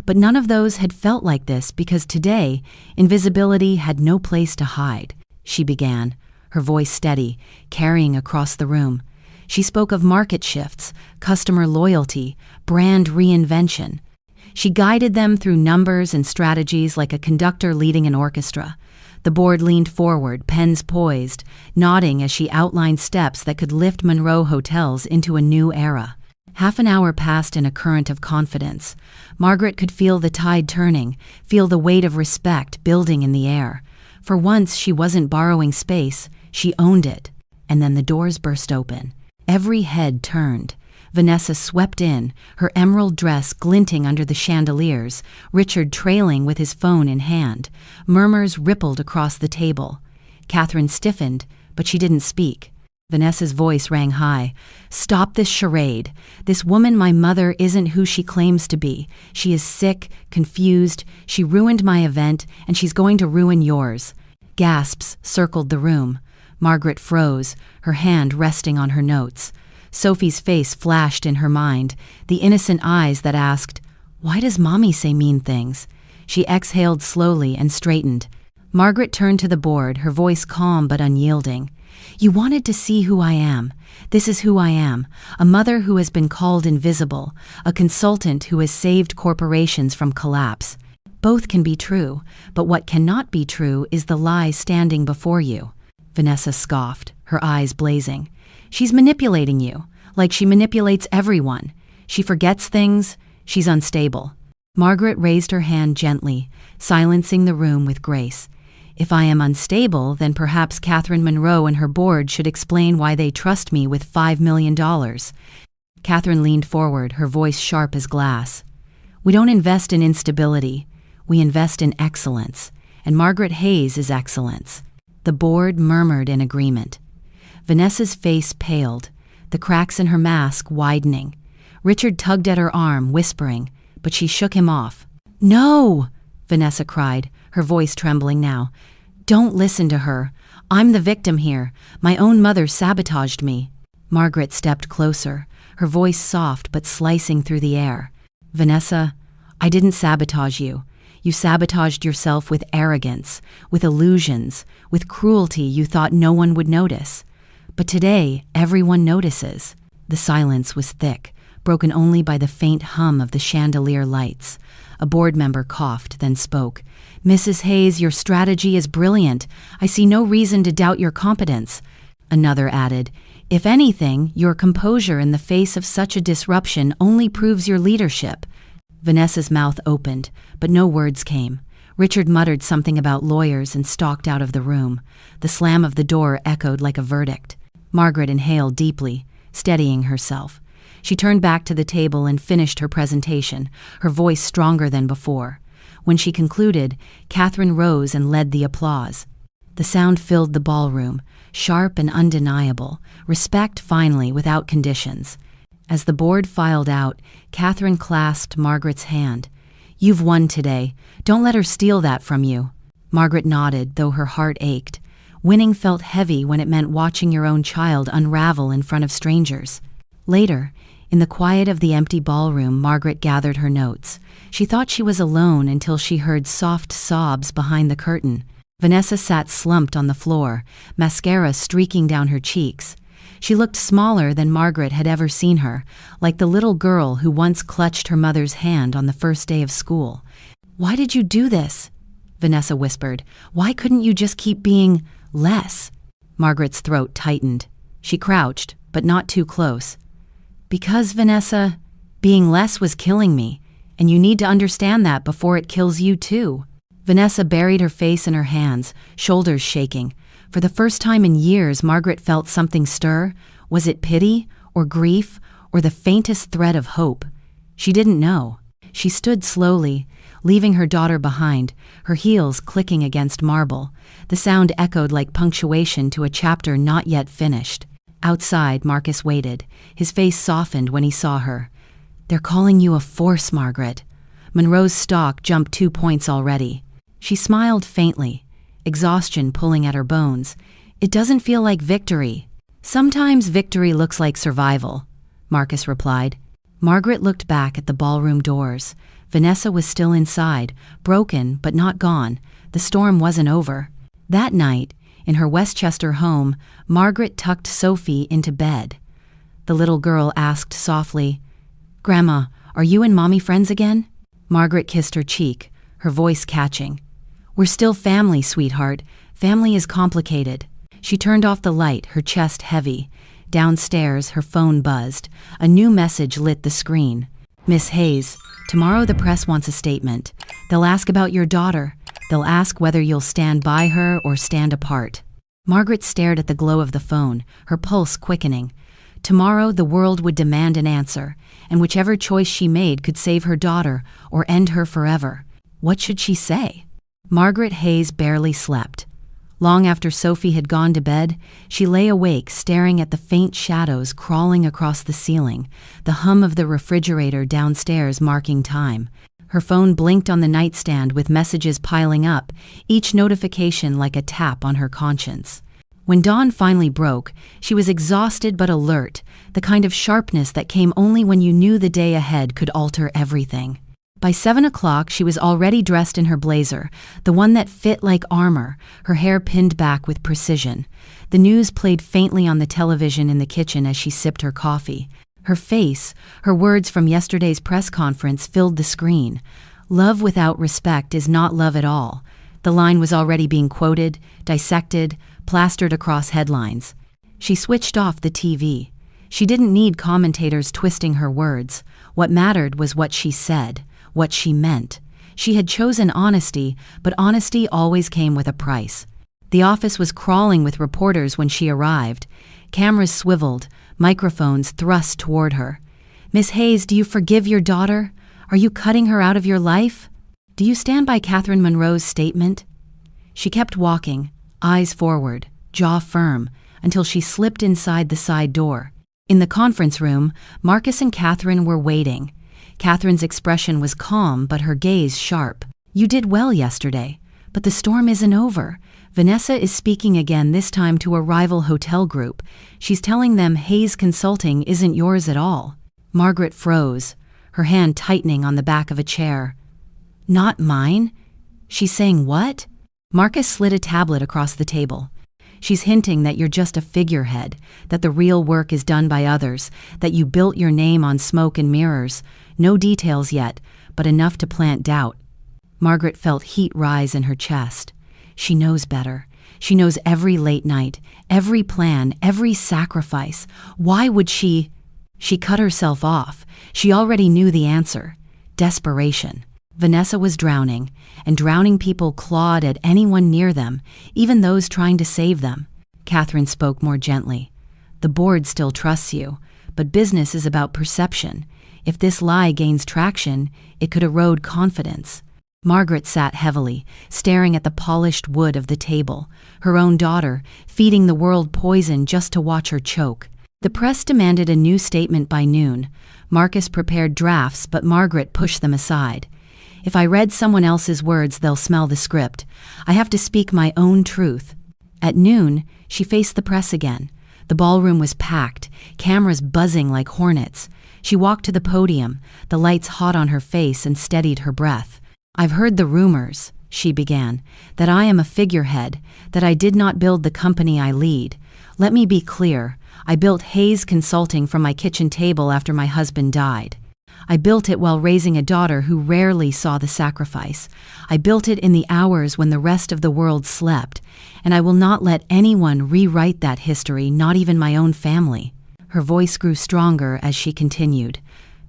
But none of those had felt like this because today, invisibility had no place to hide. She began, her voice steady, carrying across the room. She spoke of market shifts, customer loyalty, brand reinvention. She guided them through numbers and strategies like a conductor leading an orchestra. The board leaned forward, pens poised, nodding as she outlined steps that could lift Monroe Hotels into a new era. Half an hour passed in a current of confidence. Margaret could feel the tide turning, feel the weight of respect building in the air. For once, she wasn't borrowing space, she owned it. And then the doors burst open. Every head turned. Vanessa swept in, her emerald dress glinting under the chandeliers, Richard trailing with his phone in hand. Murmurs rippled across the table. Catherine stiffened, but she didn't speak. Vanessa's voice rang high. "Stop this charade. This woman, my mother, isn't who she claims to be. She is sick, confused. She ruined my event, and she's going to ruin yours." Gasps circled the room. Margaret froze, her hand resting on her notes. Sophie's face flashed in her mind, the innocent eyes that asked, "Why does Mommy say mean things?" She exhaled slowly and straightened. Margaret turned to the board, her voice calm but unyielding. "You wanted to see who I am. This is who I am, a mother who has been called invisible, a consultant who has saved corporations from collapse. Both can be true, but what cannot be true is the lie standing before you." Vanessa scoffed, her eyes blazing. "She's manipulating you, like she manipulates everyone. She forgets things, she's unstable." Margaret raised her hand gently, silencing the room with grace. "If I am unstable, then perhaps Catherine Monroe and her board should explain why they trust me with $5 million. Catherine leaned forward, her voice sharp as glass. "We don't invest in instability. We invest in excellence, and Margaret Hayes is excellence." The board murmured in agreement. Vanessa's face paled, the cracks in her mask widening. Richard tugged at her arm, whispering, but she shook him off. "No!" Vanessa cried, her voice trembling now. "Don't listen to her. I'm the victim here. My own mother sabotaged me." Margaret stepped closer, her voice soft but slicing through the air. "Vanessa, I didn't sabotage you. You sabotaged yourself with arrogance, with illusions, with cruelty you thought no one would notice. But today, everyone notices." The silence was thick, broken only by the faint hum of the chandelier lights. A board member coughed, then spoke. "Mrs. Hayes, your strategy is brilliant. I see no reason to doubt your competence." Another added, "If anything, your composure in the face of such a disruption only proves your leadership." Vanessa's mouth opened, but no words came. Richard muttered something about lawyers and stalked out of the room. The slam of the door echoed like a verdict. Margaret inhaled deeply, steadying herself. She turned back to the table and finished her presentation, her voice stronger than before. When she concluded, Catherine rose and led the applause. The sound filled the ballroom, sharp and undeniable, respect finally without conditions. As the board filed out, Catherine clasped Margaret's hand. "You've won today. Don't let her steal that from you." Margaret nodded, though her heart ached. Winning felt heavy when it meant watching your own child unravel in front of strangers. Later, in the quiet of the empty ballroom, Margaret gathered her notes. She thought she was alone until she heard soft sobs behind the curtain. Vanessa sat slumped on the floor, mascara streaking down her cheeks. She looked smaller than Margaret had ever seen her, like the little girl who once clutched her mother's hand on the first day of school. "Why did you do this?" Vanessa whispered. "Why couldn't you just keep being less?" Margaret's throat tightened. She crouched, but not too close. "Because, Vanessa, being less was killing me, and you need to understand that before it kills you too." Vanessa buried her face in her hands, shoulders shaking. For the first time in years, Margaret felt something stir. Was it pity, or grief, or the faintest thread of hope? She didn't know. She stood slowly, leaving her daughter behind, her heels clicking against marble. The sound echoed like punctuation to a chapter not yet finished. Outside, Marcus waited. His face softened when he saw her. "They're calling you a force, Margaret." Monroe's stock jumped 2 points already. She smiled faintly, exhaustion pulling at her bones. "It doesn't feel like victory." "Sometimes victory looks like survival," Marcus replied. Margaret looked back at the ballroom doors. Vanessa was still inside, broken but not gone. The storm wasn't over. That night, in her Westchester home, Margaret tucked Sophie into bed. The little girl asked softly, "Grandma, are you and Mommy friends again?" Margaret kissed her cheek, her voice catching. "We're still family, sweetheart. Family is complicated." She turned off the light, her chest heavy. Downstairs, her phone buzzed. A new message lit the screen. "Miss Hayes, tomorrow the press wants a statement. They'll ask about your daughter. They'll ask whether you'll stand by her or stand apart." Margaret stared at the glow of the phone, her pulse quickening. Tomorrow the world would demand an answer, and whichever choice she made could save her daughter or end her forever. What should she say? Margaret Hayes barely slept. Long after Sophie had gone to bed, she lay awake staring at the faint shadows crawling across the ceiling, the hum of the refrigerator downstairs marking time. Her phone blinked on the nightstand with messages piling up, each notification like a tap on her conscience. When dawn finally broke, she was exhausted but alert, the kind of sharpness that came only when you knew the day ahead could alter everything. By 7 o'clock, she was already dressed in her blazer, the one that fit like armor, her hair pinned back with precision. The news played faintly on the television in the kitchen as she sipped her coffee. Her face, her words from yesterday's press conference filled the screen. "Love without respect is not love at all." The line was already being quoted, dissected, plastered across headlines. She switched off the TV. She didn't need commentators twisting her words. What mattered was what she said, what she meant. She had chosen honesty, but honesty always came with a price. The office was crawling with reporters when she arrived. Cameras swiveled, microphones thrust toward her. "Miss Hayes, do you forgive your daughter? Are you cutting her out of your life? Do you stand by Catherine Monroe's statement?" She kept walking, eyes forward, jaw firm, until she slipped inside the side door. In the conference room, Marcus and Catherine were waiting. Catherine's expression was calm, but her gaze sharp. "You did well yesterday, but the storm isn't over. Vanessa is speaking again, this time to a rival hotel group. She's telling them Hayes Consulting isn't yours at all." Margaret froze, her hand tightening on the back of a chair. "Not mine? She's saying what?" Marcus slid a tablet across the table. "She's hinting that you're just a figurehead, that the real work is done by others, that you built your name on smoke and mirrors. No details yet, but enough to plant doubt." Margaret felt heat rise in her chest. She knows better. She knows every late night, every plan, every sacrifice. Why would she? She cut herself off. She already knew the answer. Desperation. Vanessa was drowning, and drowning people clawed at anyone near them, even those trying to save them. Catherine spoke more gently. "The board still trusts you, but business is about perception. If this lie gains traction, it could erode confidence." Margaret sat heavily, staring at the polished wood of the table, her own daughter, feeding the world poison just to watch her choke. The press demanded a new statement by noon. Marcus prepared drafts, but Margaret pushed them aside. "If I read someone else's words, they'll smell the script. I have to speak my own truth." At noon, she faced the press again. The ballroom was packed, cameras buzzing like hornets. She walked to the podium, the lights hot on her face, and steadied her breath. "I've heard the rumors," she began, "that I am a figurehead, that I did not build the company I lead. Let me be clear. I built Hayes Consulting from my kitchen table after my husband died. I built it while raising a daughter who rarely saw the sacrifice. I built it in the hours when the rest of the world slept, and I will not let anyone rewrite that history, not even my own family." Her voice grew stronger as she continued.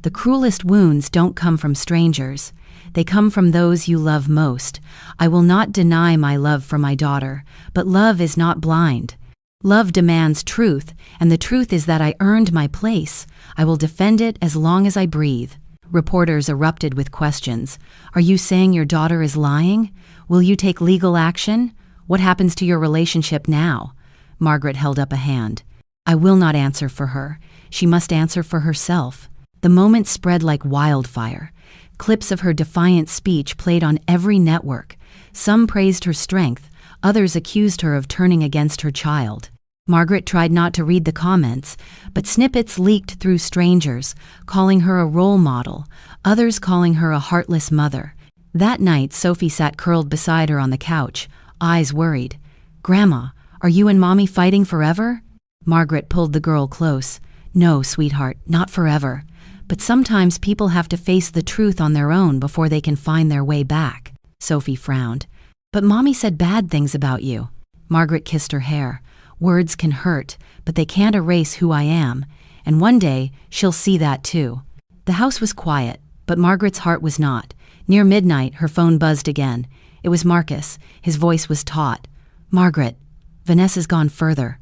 "The cruelest wounds don't come from strangers. They come from those you love most. I will not deny my love for my daughter, but love is not blind. Love demands truth, and the truth is that I earned my place. I will defend it as long as I breathe." Reporters erupted with questions. "Are you saying your daughter is lying? Will you take legal action? What happens to your relationship now?" Margaret held up a hand. "I will not answer for her. She must answer for herself." The moment spread like wildfire. Clips of her defiant speech played on every network. Some praised her strength, others accused her of turning against her child. Margaret tried not to read the comments, but snippets leaked through strangers, calling her a role model, others calling her a heartless mother. That night, Sophie sat curled beside her on the couch, eyes worried. "Grandma, are you and Mommy fighting forever?" Margaret pulled the girl close. "No, sweetheart, not forever. But sometimes people have to face the truth on their own before they can find their way back. Sophie frowned. But Mommy said bad things about you. Margaret kissed her hair. Words can hurt, but they can't erase who I am. And one day, she'll see that too. The house was quiet, but Margaret's heart was not. Near midnight, her phone buzzed again. It was Marcus. His voice was taut. Margaret, Vanessa's gone further.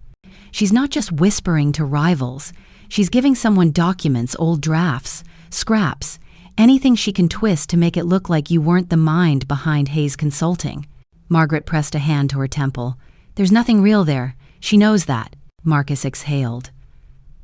She's not just whispering to rivals. She's giving someone documents, old drafts, scraps, anything she can twist to make it look like you weren't the mind behind Hayes Consulting. Margaret pressed a hand to her temple. There's nothing real there. She knows that. Marcus exhaled.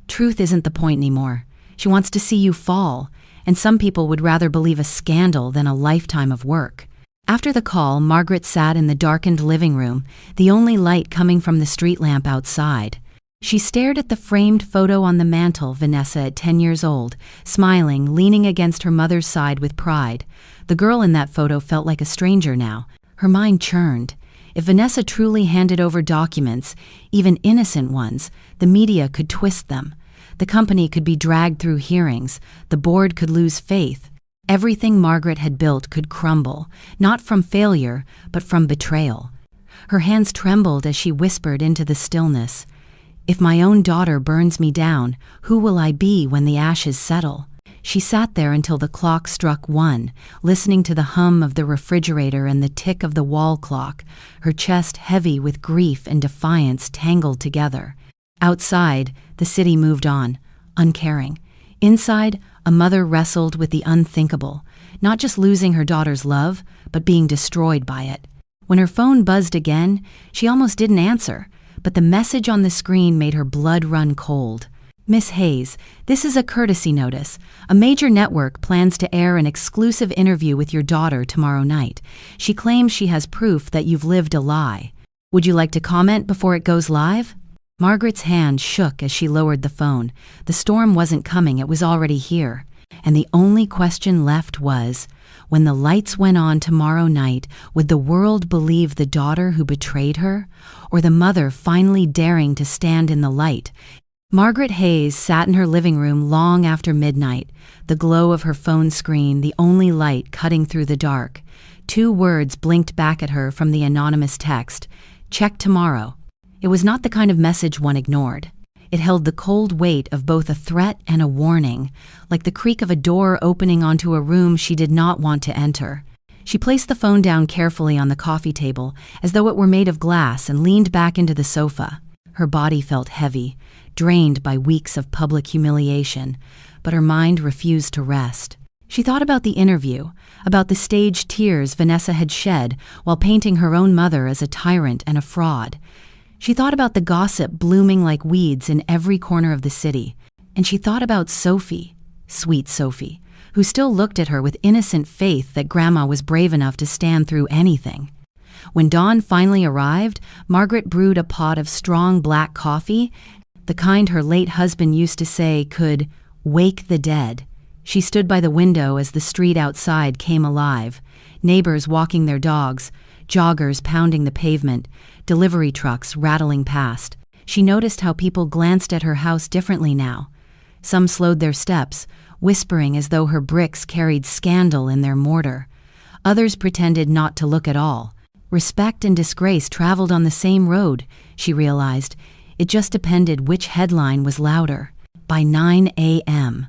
Truth isn't the point anymore. She wants to see you fall, and some people would rather believe a scandal than a lifetime of work. After the call, Margaret sat in the darkened living room, the only light coming from the street lamp outside. She stared at the framed photo on the mantel, Vanessa at 10 years old, smiling, leaning against her mother's side with pride. The girl in that photo felt like a stranger now. Her mind churned. If Vanessa truly handed over documents, even innocent ones, the media could twist them. The company could be dragged through hearings. The board could lose faith. Everything Margaret had built could crumble, not from failure, but from betrayal. Her hands trembled as she whispered into the stillness. If my own daughter burns me down, who will I be when the ashes settle? She sat there until the clock struck 1, listening to the hum of the refrigerator and the tick of the wall clock, her chest heavy with grief and defiance tangled together. Outside, the city moved on, uncaring. Inside, a mother wrestled with the unthinkable, not just losing her daughter's love, but being destroyed by it. When her phone buzzed again, she almost didn't answer, but the message on the screen made her blood run cold. Miss Hayes, this is a courtesy notice. A major network plans to air an exclusive interview with your daughter tomorrow night. She claims she has proof that you've lived a lie. Would you like to comment before it goes live? Margaret's hand shook as she lowered the phone. The storm wasn't coming, it was already here. And the only question left was, when the lights went on tomorrow night, would the world believe the daughter who betrayed her, or the mother finally daring to stand in the light? Margaret Hayes sat in her living room long after midnight, the glow of her phone screen the only light cutting through the dark. 2 words blinked back at her from the anonymous text, "Check tomorrow." It was not the kind of message one ignored. It held the cold weight of both a threat and a warning, like the creak of a door opening onto a room she did not want to enter. She placed the phone down carefully on the coffee table, as though it were made of glass, and leaned back into the sofa. Her body felt heavy, drained by weeks of public humiliation, but her mind refused to rest. She thought about the interview, about the staged tears Vanessa had shed while painting her own mother as a tyrant and a fraud. She thought about the gossip blooming like weeds in every corner of the city, and she thought about Sophie, sweet Sophie, who still looked at her with innocent faith that Grandma was brave enough to stand through anything. When dawn finally arrived, Margaret brewed a pot of strong black coffee, the kind her late husband used to say could wake the dead. She stood by the window as the street outside came alive, neighbors walking their dogs, joggers pounding the pavement, delivery trucks rattling past. She noticed how people glanced at her house differently now. Some slowed their steps, whispering as though her bricks carried scandal in their mortar. Others pretended not to look at all. Respect and disgrace traveled on the same road, she realized. It just depended which headline was louder. By 9 a.m.,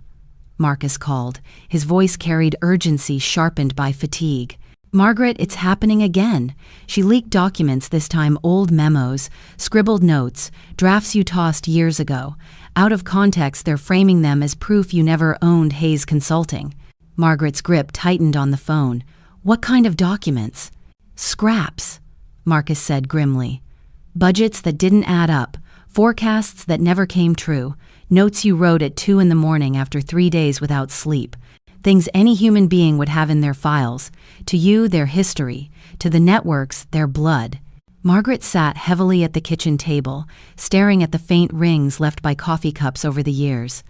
Marcus called. His voice carried urgency sharpened by fatigue. Margaret, it's happening again. She leaked documents, this time old memos, scribbled notes, drafts you tossed years ago. Out of context, they're framing them as proof you never owned Hayes Consulting. Margaret's grip tightened on the phone. What kind of documents? Scraps, Marcus said grimly. Budgets that didn't add up, forecasts that never came true, notes you wrote at 2 a.m. after 3 days without sleep. Things any human being would have in their files. To you, their history. To the networks, their blood. Margaret sat heavily at the kitchen table, staring at the faint rings left by coffee cups over the years.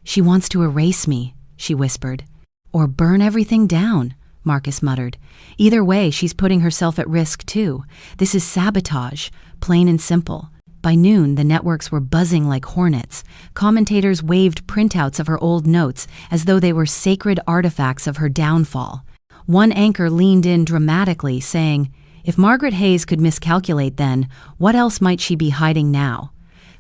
She wants to erase me, she whispered. Or burn everything down, Marcus muttered. Either way, she's putting herself at risk too. This is sabotage, plain and simple. By noon, the networks were buzzing like hornets. Commentators waved printouts of her old notes as though they were sacred artifacts of her downfall. One anchor leaned in dramatically, saying, "If Margaret Hayes could miscalculate then, what else might she be hiding now?"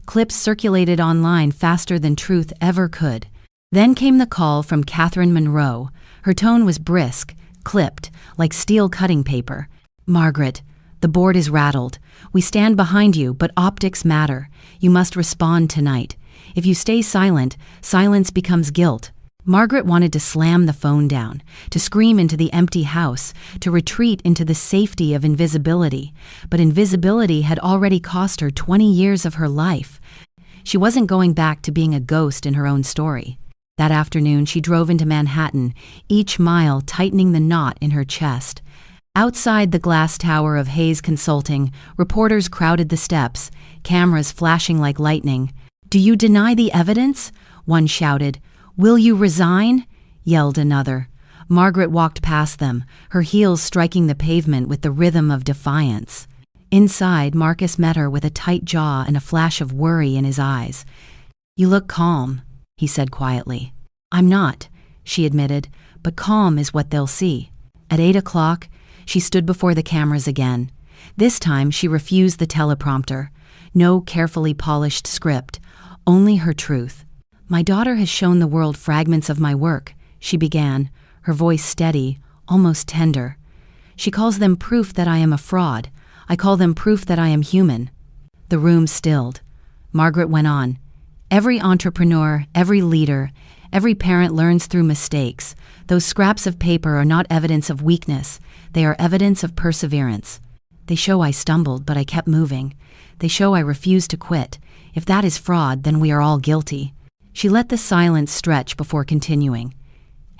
Clips circulated online faster than truth ever could. Then came the call from Catherine Monroe. Her tone was brisk, clipped, like steel cutting paper. "Margaret, the board is rattled. We stand behind you, but optics matter. You must respond tonight. If you stay silent, silence becomes guilt." Margaret wanted to slam the phone down, to scream into the empty house, to retreat into the safety of invisibility. But invisibility had already cost her 20 years of her life. She wasn't going back to being a ghost in her own story. That afternoon, she drove into Manhattan, each mile tightening the knot in her chest. Outside the glass tower of Hayes Consulting, reporters crowded the steps, cameras flashing like lightning. "Do you deny the evidence?" one shouted. "Will you resign?" yelled another. Margaret walked past them, her heels striking the pavement with the rhythm of defiance. Inside, Marcus met her with a tight jaw and a flash of worry in his eyes. "You look calm," he said quietly. "I'm not," she admitted, "but calm is what they'll see." At 8 o'clock, she stood before the cameras again. This time, she refused the teleprompter. No carefully polished script, only her truth. "My daughter has shown the world fragments of my work," she began, her voice steady, almost tender. "She calls them proof that I am a fraud. I call them proof that I am human." The room stilled. Margaret went on. "Every entrepreneur, every leader, every parent learns through mistakes. Those scraps of paper are not evidence of weakness. They are evidence of perseverance. They show I stumbled, but I kept moving. They show I refused to quit. If that is fraud, then we are all guilty." She let the silence stretch before continuing.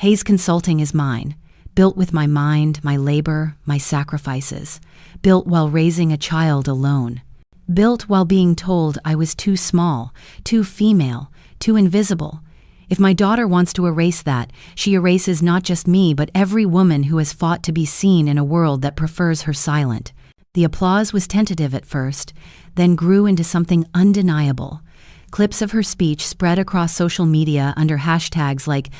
"Hayes Consulting is mine, built with my mind, my labor, my sacrifices, built while raising a child alone, built while being told I was too small, too female, too invisible. If my daughter wants to erase that, she erases not just me, but every woman who has fought to be seen in a world that prefers her silent." The applause was tentative at first, then grew into something undeniable. Clips of her speech spread across social media under hashtags like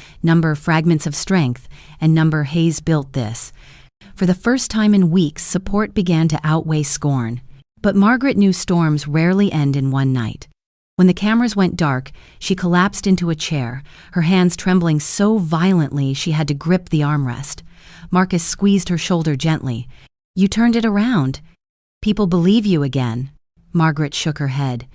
#Fragments of Truth and #Hayes Built This. For the first time in weeks, support began to outweigh scorn. But Margaret knew storms rarely end in one night. When the cameras went dark, she collapsed into a chair, her hands trembling so violently she had to grip the armrest. Marcus squeezed her shoulder gently. "You turned it around. People believe you again." Margaret shook her head.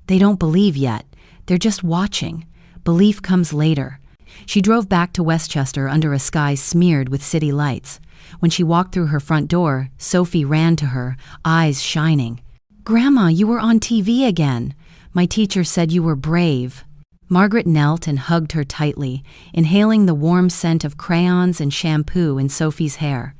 "They don't believe yet. They're just watching. Belief comes later." She drove back to Westchester under a sky smeared with city lights. When she walked through her front door, Sophie ran to her, eyes shining. "Grandma, you were on TV again. My teacher said you were brave." Margaret knelt and hugged her tightly, inhaling the warm scent of crayons and shampoo in Sophie's hair.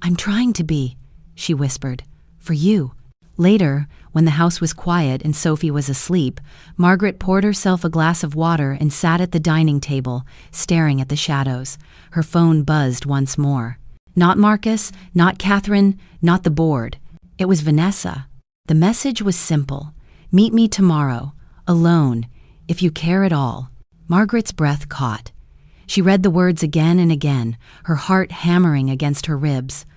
"I'm trying to be," she whispered, "for you." Later, when the house was quiet and Sophie was asleep, Margaret poured herself a glass of water and sat at the dining table, staring at the shadows. Her phone buzzed once more. Not Marcus, not Catherine, not the board. It was Vanessa. The message was simple. "Meet me tomorrow, alone, if you care at all." Margaret's breath caught. She read the words again and again, her heart hammering against her ribs.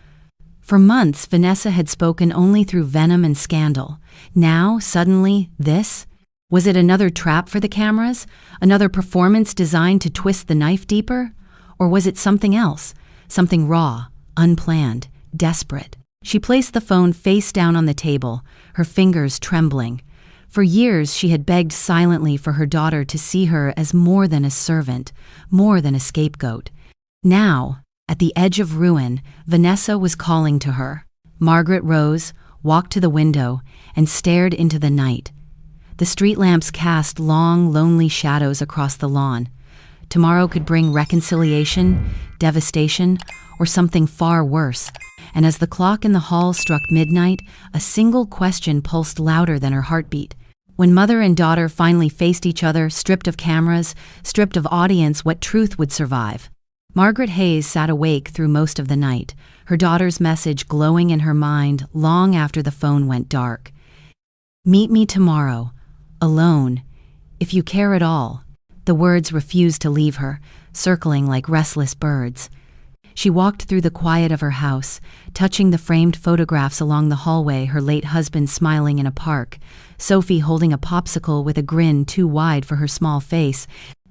For months, Vanessa had spoken only through venom and scandal. Now, suddenly, this? Was it another trap for the cameras? Another performance designed to twist the knife deeper? Or was it something else? Something raw, unplanned, desperate? She placed the phone face down on the table, her fingers trembling. For years, she had begged silently for her daughter to see her as more than a servant, more than a scapegoat. Now, at the edge of ruin, Vanessa was calling to her. Margaret rose, walked to the window, and stared into the night. The street lamps cast long, lonely shadows across the lawn. Tomorrow could bring reconciliation, devastation, or something far worse. And as the clock in the hall struck midnight, a single question pulsed louder than her heartbeat. When mother and daughter finally faced each other, stripped of cameras, stripped of audience, what truth would survive? Margaret Hayes sat awake through most of the night, her daughter's message glowing in her mind long after the phone went dark. Meet me tomorrow, alone, if you care at all. The words refused to leave her, circling like restless birds. She walked through the quiet of her house, touching the framed photographs along the hallway, her late husband smiling in a park, Sophie holding a popsicle with a grin too wide for her small face,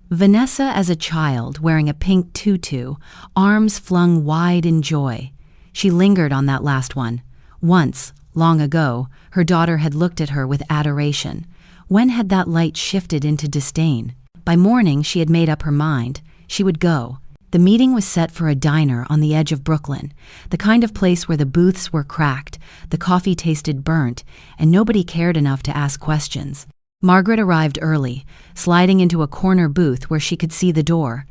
Vanessa as a child wearing a pink tutu, arms flung wide in joy. She lingered on that last one. Once, long ago, her daughter had looked at her with adoration. When had that light shifted into disdain? By morning, she had made up her mind. She would go. The meeting was set for a diner on the edge of Brooklyn, the kind of place where the booths were cracked, the coffee tasted burnt, and nobody cared enough to ask questions. Margaret arrived early, sliding into a corner booth where she could see the door.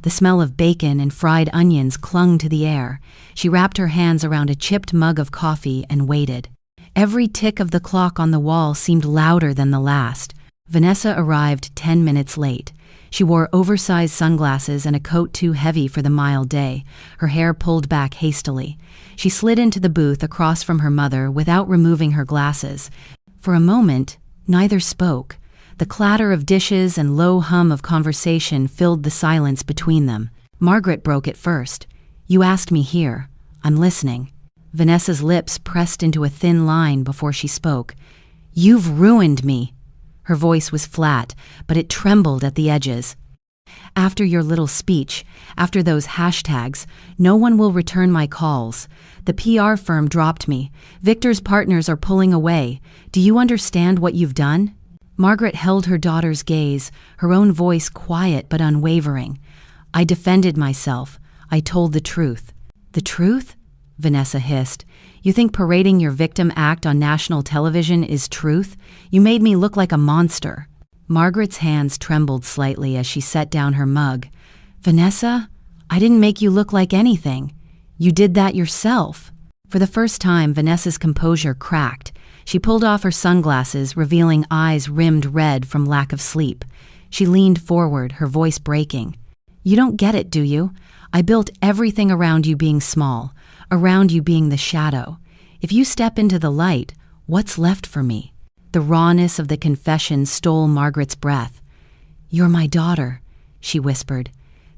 The smell of bacon and fried onions clung to the air. She wrapped her hands around a chipped mug of coffee and waited. Every tick of the clock on the wall seemed louder than the last. Vanessa arrived 10 minutes late. She wore oversized sunglasses and a coat too heavy for the mild day, her hair pulled back hastily. She slid into the booth across from her mother without removing her glasses. For a moment, neither spoke. The clatter of dishes and low hum of conversation filled the silence between them. Margaret broke it first. "You asked me here. I'm listening." Vanessa's lips pressed into a thin line before she spoke. "You've ruined me." Her voice was flat, but it trembled at the edges. "After your little speech, after those hashtags, no one will return my calls. The PR firm dropped me. Victor's partners are pulling away. Do you understand what you've done?" Margaret held her daughter's gaze, her own voice quiet but unwavering. "I defended myself. I told the truth." "The truth?" Vanessa hissed. "You think parading your victim act on national television is truth? You made me look like a monster." Margaret's hands trembled slightly as she set down her mug. "Vanessa, I didn't make you look like anything. You did that yourself." For the first time, Vanessa's composure cracked. She pulled off her sunglasses, revealing eyes rimmed red from lack of sleep. She leaned forward, her voice breaking. "You don't get it, do you? I built everything around you being small, around you being the shadow. If you step into the light, what's left for me?" The rawness of the confession stole Margaret's breath. "You're my daughter," she whispered.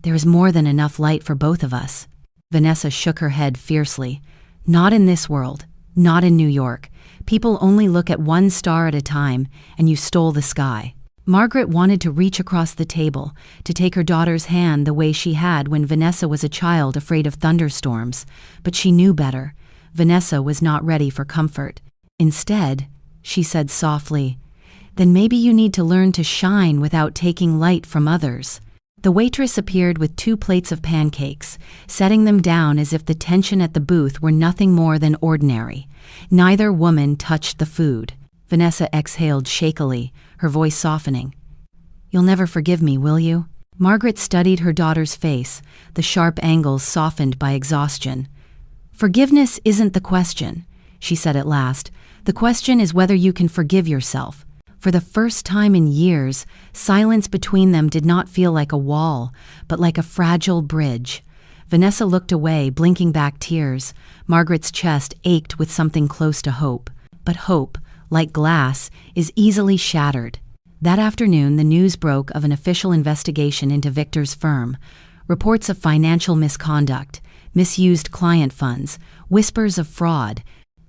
"There is more than enough light for both of us." Vanessa shook her head fiercely. "Not in this world. Not in New York. People only look at one star at a time, and you stole the sky." Margaret wanted to reach across the table, to take her daughter's hand the way she had when Vanessa was a child afraid of thunderstorms, but she knew better. Vanessa was not ready for comfort. Instead, she said softly, "Then maybe you need to learn to shine without taking light from others." The waitress appeared with 2 plates of pancakes, setting them down as if the tension at the booth were nothing more than ordinary. Neither woman touched the food. Vanessa exhaled shakily, her voice softening. "You'll never forgive me, will you?" Margaret studied her daughter's face, the sharp angles softened by exhaustion. "Forgiveness isn't the question," she said at last. "The question is whether you can forgive yourself." For the first time in years, silence between them did not feel like a wall, but like a fragile bridge. Vanessa looked away, blinking back tears. Margaret's chest ached with something close to hope. But hope, like glass, is easily shattered. That afternoon, the news broke of an official investigation into Victor's firm. Reports of financial misconduct, misused client funds, whispers of fraud.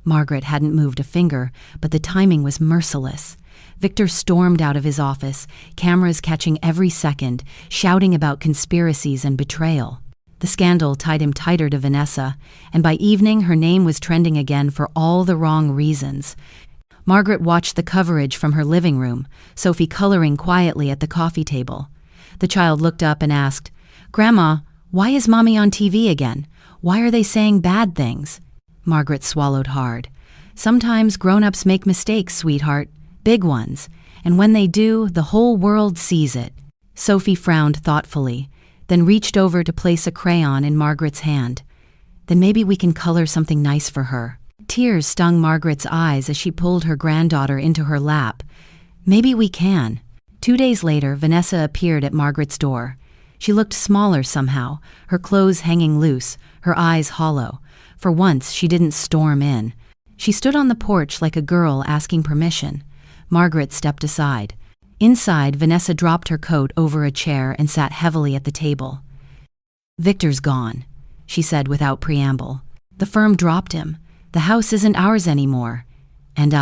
Margaret hadn't moved a finger, but the timing was merciless. Victor stormed out of his office, cameras catching every second, shouting about conspiracies and betrayal. The scandal tied him tighter to Vanessa, and by evening her name was trending again for all the wrong reasons. Margaret watched the coverage from her living room, Sophie coloring quietly at the coffee table. The child looked up and asked, "Grandma, why is Mommy on TV again? Why are they saying bad things?" Margaret swallowed hard. "Sometimes grown-ups make mistakes, sweetheart. Big ones. And when they do, the whole world sees it." Sophie frowned thoughtfully, then reached over to place a crayon in Margaret's hand. "Then maybe we can color something nice for her." Tears stung Margaret's eyes as she pulled her granddaughter into her lap. "Maybe we can." 2 days later, Vanessa appeared at Margaret's door. She looked smaller somehow, her clothes hanging loose, her eyes hollow. For once, she didn't storm in. She stood on the porch like a girl asking permission. Margaret stepped aside. Inside, Vanessa dropped her coat over a chair and sat heavily at the table. "Victor's gone," she said without preamble. "The firm dropped him. The house isn't ours anymore. And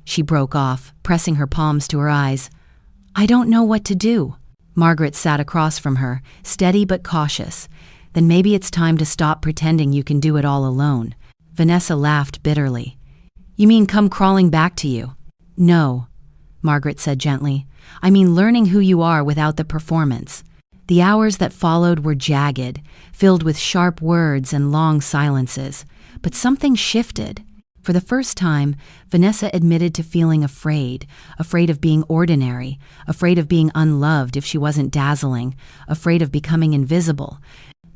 she broke off, pressing her palms to her eyes. "I don't know what to do." Margaret sat across from her, steady but cautious. "Then maybe it's time to stop pretending you can do it all alone." Vanessa laughed bitterly. "You mean come crawling back to you?" "No," Margaret said gently. "I mean learning who you are without the performance." The hours that followed were jagged, filled with sharp words and long silences. But something shifted. For the first time, Vanessa admitted to feeling afraid of being ordinary, afraid of being unloved if she wasn't dazzling, afraid of becoming invisible.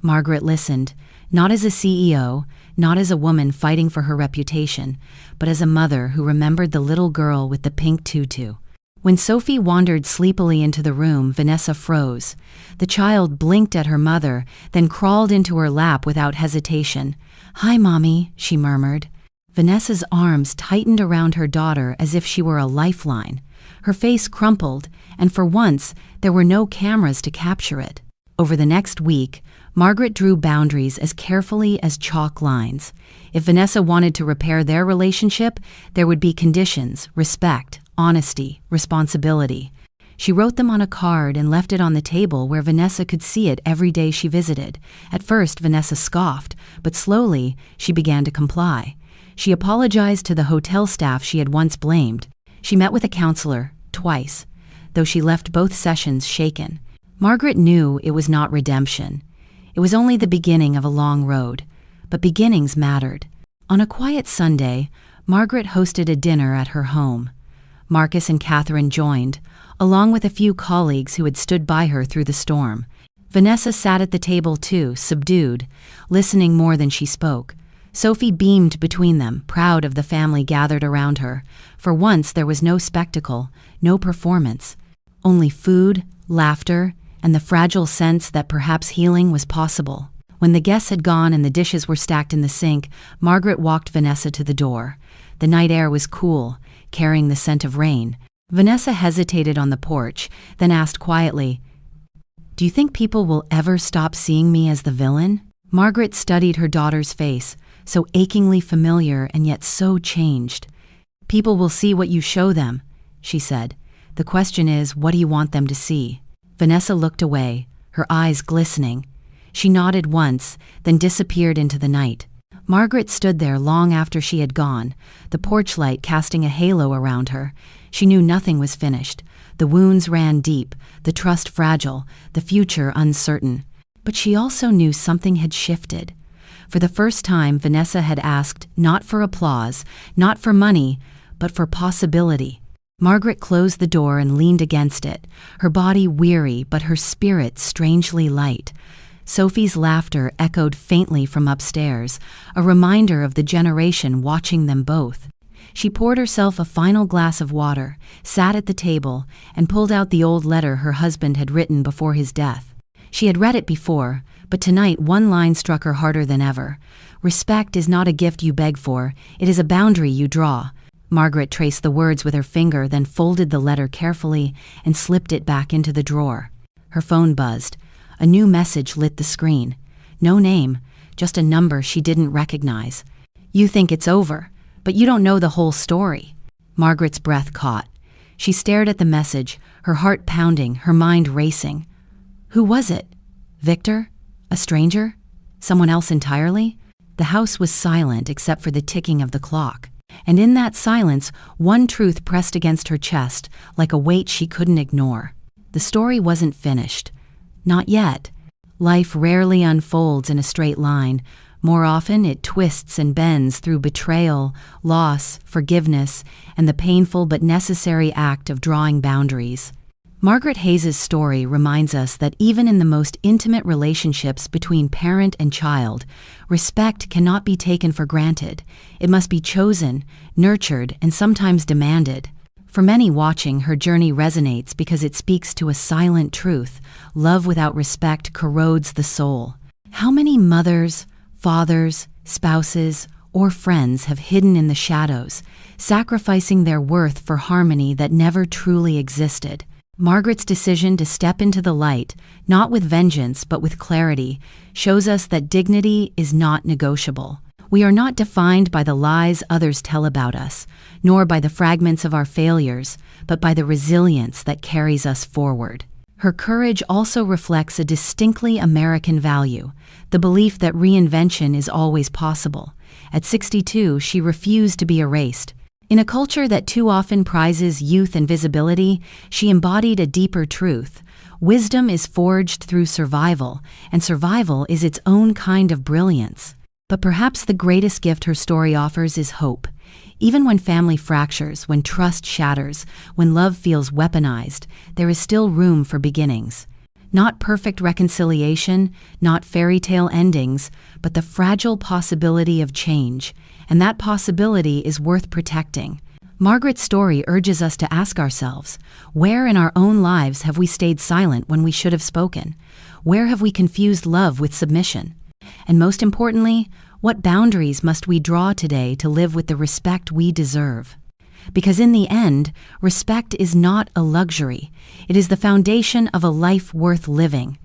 Margaret listened, not as a CEO, not as a woman fighting for her reputation, but as a mother who remembered the little girl with the pink tutu. When Sophie wandered sleepily into the room, Vanessa froze. The child blinked at her mother, then crawled into her lap without hesitation. "Hi, Mommy," she murmured. Vanessa's arms tightened around her daughter as if she were a lifeline. Her face crumpled, and for once, there were no cameras to capture it. Over the next week, Margaret drew boundaries as carefully as chalk lines. If Vanessa wanted to repair their relationship, there would be conditions: respect, honesty, responsibility. She wrote them on a card and left it on the table where Vanessa could see it every day she visited. At first, Vanessa scoffed, but slowly, she began to comply. She apologized to the hotel staff she had once blamed. She met with a counselor, twice, though she left both sessions shaken. Margaret knew it was not redemption. It was only the beginning of a long road. But beginnings mattered. On a quiet Sunday, Margaret hosted a dinner at her home. Marcus and Catherine joined, along with a few colleagues who had stood by her through the storm. Vanessa sat at the table too, subdued, listening more than she spoke. Sophie beamed between them, proud of the family gathered around her. For once there was no spectacle, no performance. Only food, laughter, and the fragile sense that perhaps healing was possible. When the guests had gone and the dishes were stacked in the sink, Margaret walked Vanessa to the door. The night air was cool, carrying the scent of rain. Vanessa hesitated on the porch, then asked quietly, "Do you think people will ever stop seeing me as the villain?" Margaret studied her daughter's face, so achingly familiar and yet so changed. "People will see what you show them," she said. "The question is, what do you want them to see?" Vanessa looked away, her eyes glistening. She nodded once, then disappeared into the night. Margaret stood there long after she had gone, the porch light casting a halo around her. She knew nothing was finished. The wounds ran deep, the trust fragile, the future uncertain. But she also knew something had shifted. For the first time, Vanessa had asked not for applause, not for money, but for possibility. Margaret closed the door and leaned against it, her body weary but her spirit strangely light. Sophie's laughter echoed faintly from upstairs, a reminder of the generation watching them both. She poured herself a final glass of water, sat at the table, and pulled out the old letter her husband had written before his death. She had read it before, but tonight one line struck her harder than ever. "Respect is not a gift you beg for, it is a boundary you draw." Margaret traced the words with her finger, then folded the letter carefully and slipped it back into the drawer. Her phone buzzed. A new message lit the screen. No name, just a number she didn't recognize. "You think it's over, but you don't know the whole story." Margaret's breath caught. She stared at the message, her heart pounding, her mind racing. Who was it? Victor? A stranger? Someone else entirely? The house was silent except for the ticking of the clock. And in that silence, one truth pressed against her chest, like a weight she couldn't ignore. The story wasn't finished. Not yet. Life rarely unfolds in a straight line. More often, it twists and bends through betrayal, loss, forgiveness, and the painful but necessary act of drawing boundaries. Margaret Hayes' story reminds us that even in the most intimate relationships between parent and child, respect cannot be taken for granted. It must be chosen, nurtured, and sometimes demanded. For many watching, her journey resonates because it speaks to a silent truth: love without respect corrodes the soul. How many mothers, fathers, spouses, or friends have hidden in the shadows, sacrificing their worth for harmony that never truly existed. Margaret's decision to step into the light, not with vengeance but with clarity, shows us that dignity is not negotiable. We are not defined by the lies others tell about us, nor by the fragments of our failures, but by the resilience that carries us forward. Her courage also reflects a distinctly American value, the belief that reinvention is always possible. At 62, she refused to be erased. In a culture that too often prizes youth and visibility, she embodied a deeper truth. Wisdom is forged through survival, and survival is its own kind of brilliance. But perhaps the greatest gift her story offers is hope. Even when family fractures, when trust shatters, when love feels weaponized, there is still room for beginnings. Not perfect reconciliation, not fairy tale endings, but the fragile possibility of change, and that possibility is worth protecting. Margaret's story urges us to ask ourselves, where in our own lives have we stayed silent when we should have spoken? Where have we confused love with submission? And most importantly, what boundaries must we draw today to live with the respect we deserve? Because in the end, respect is not a luxury. It is the foundation of a life worth living.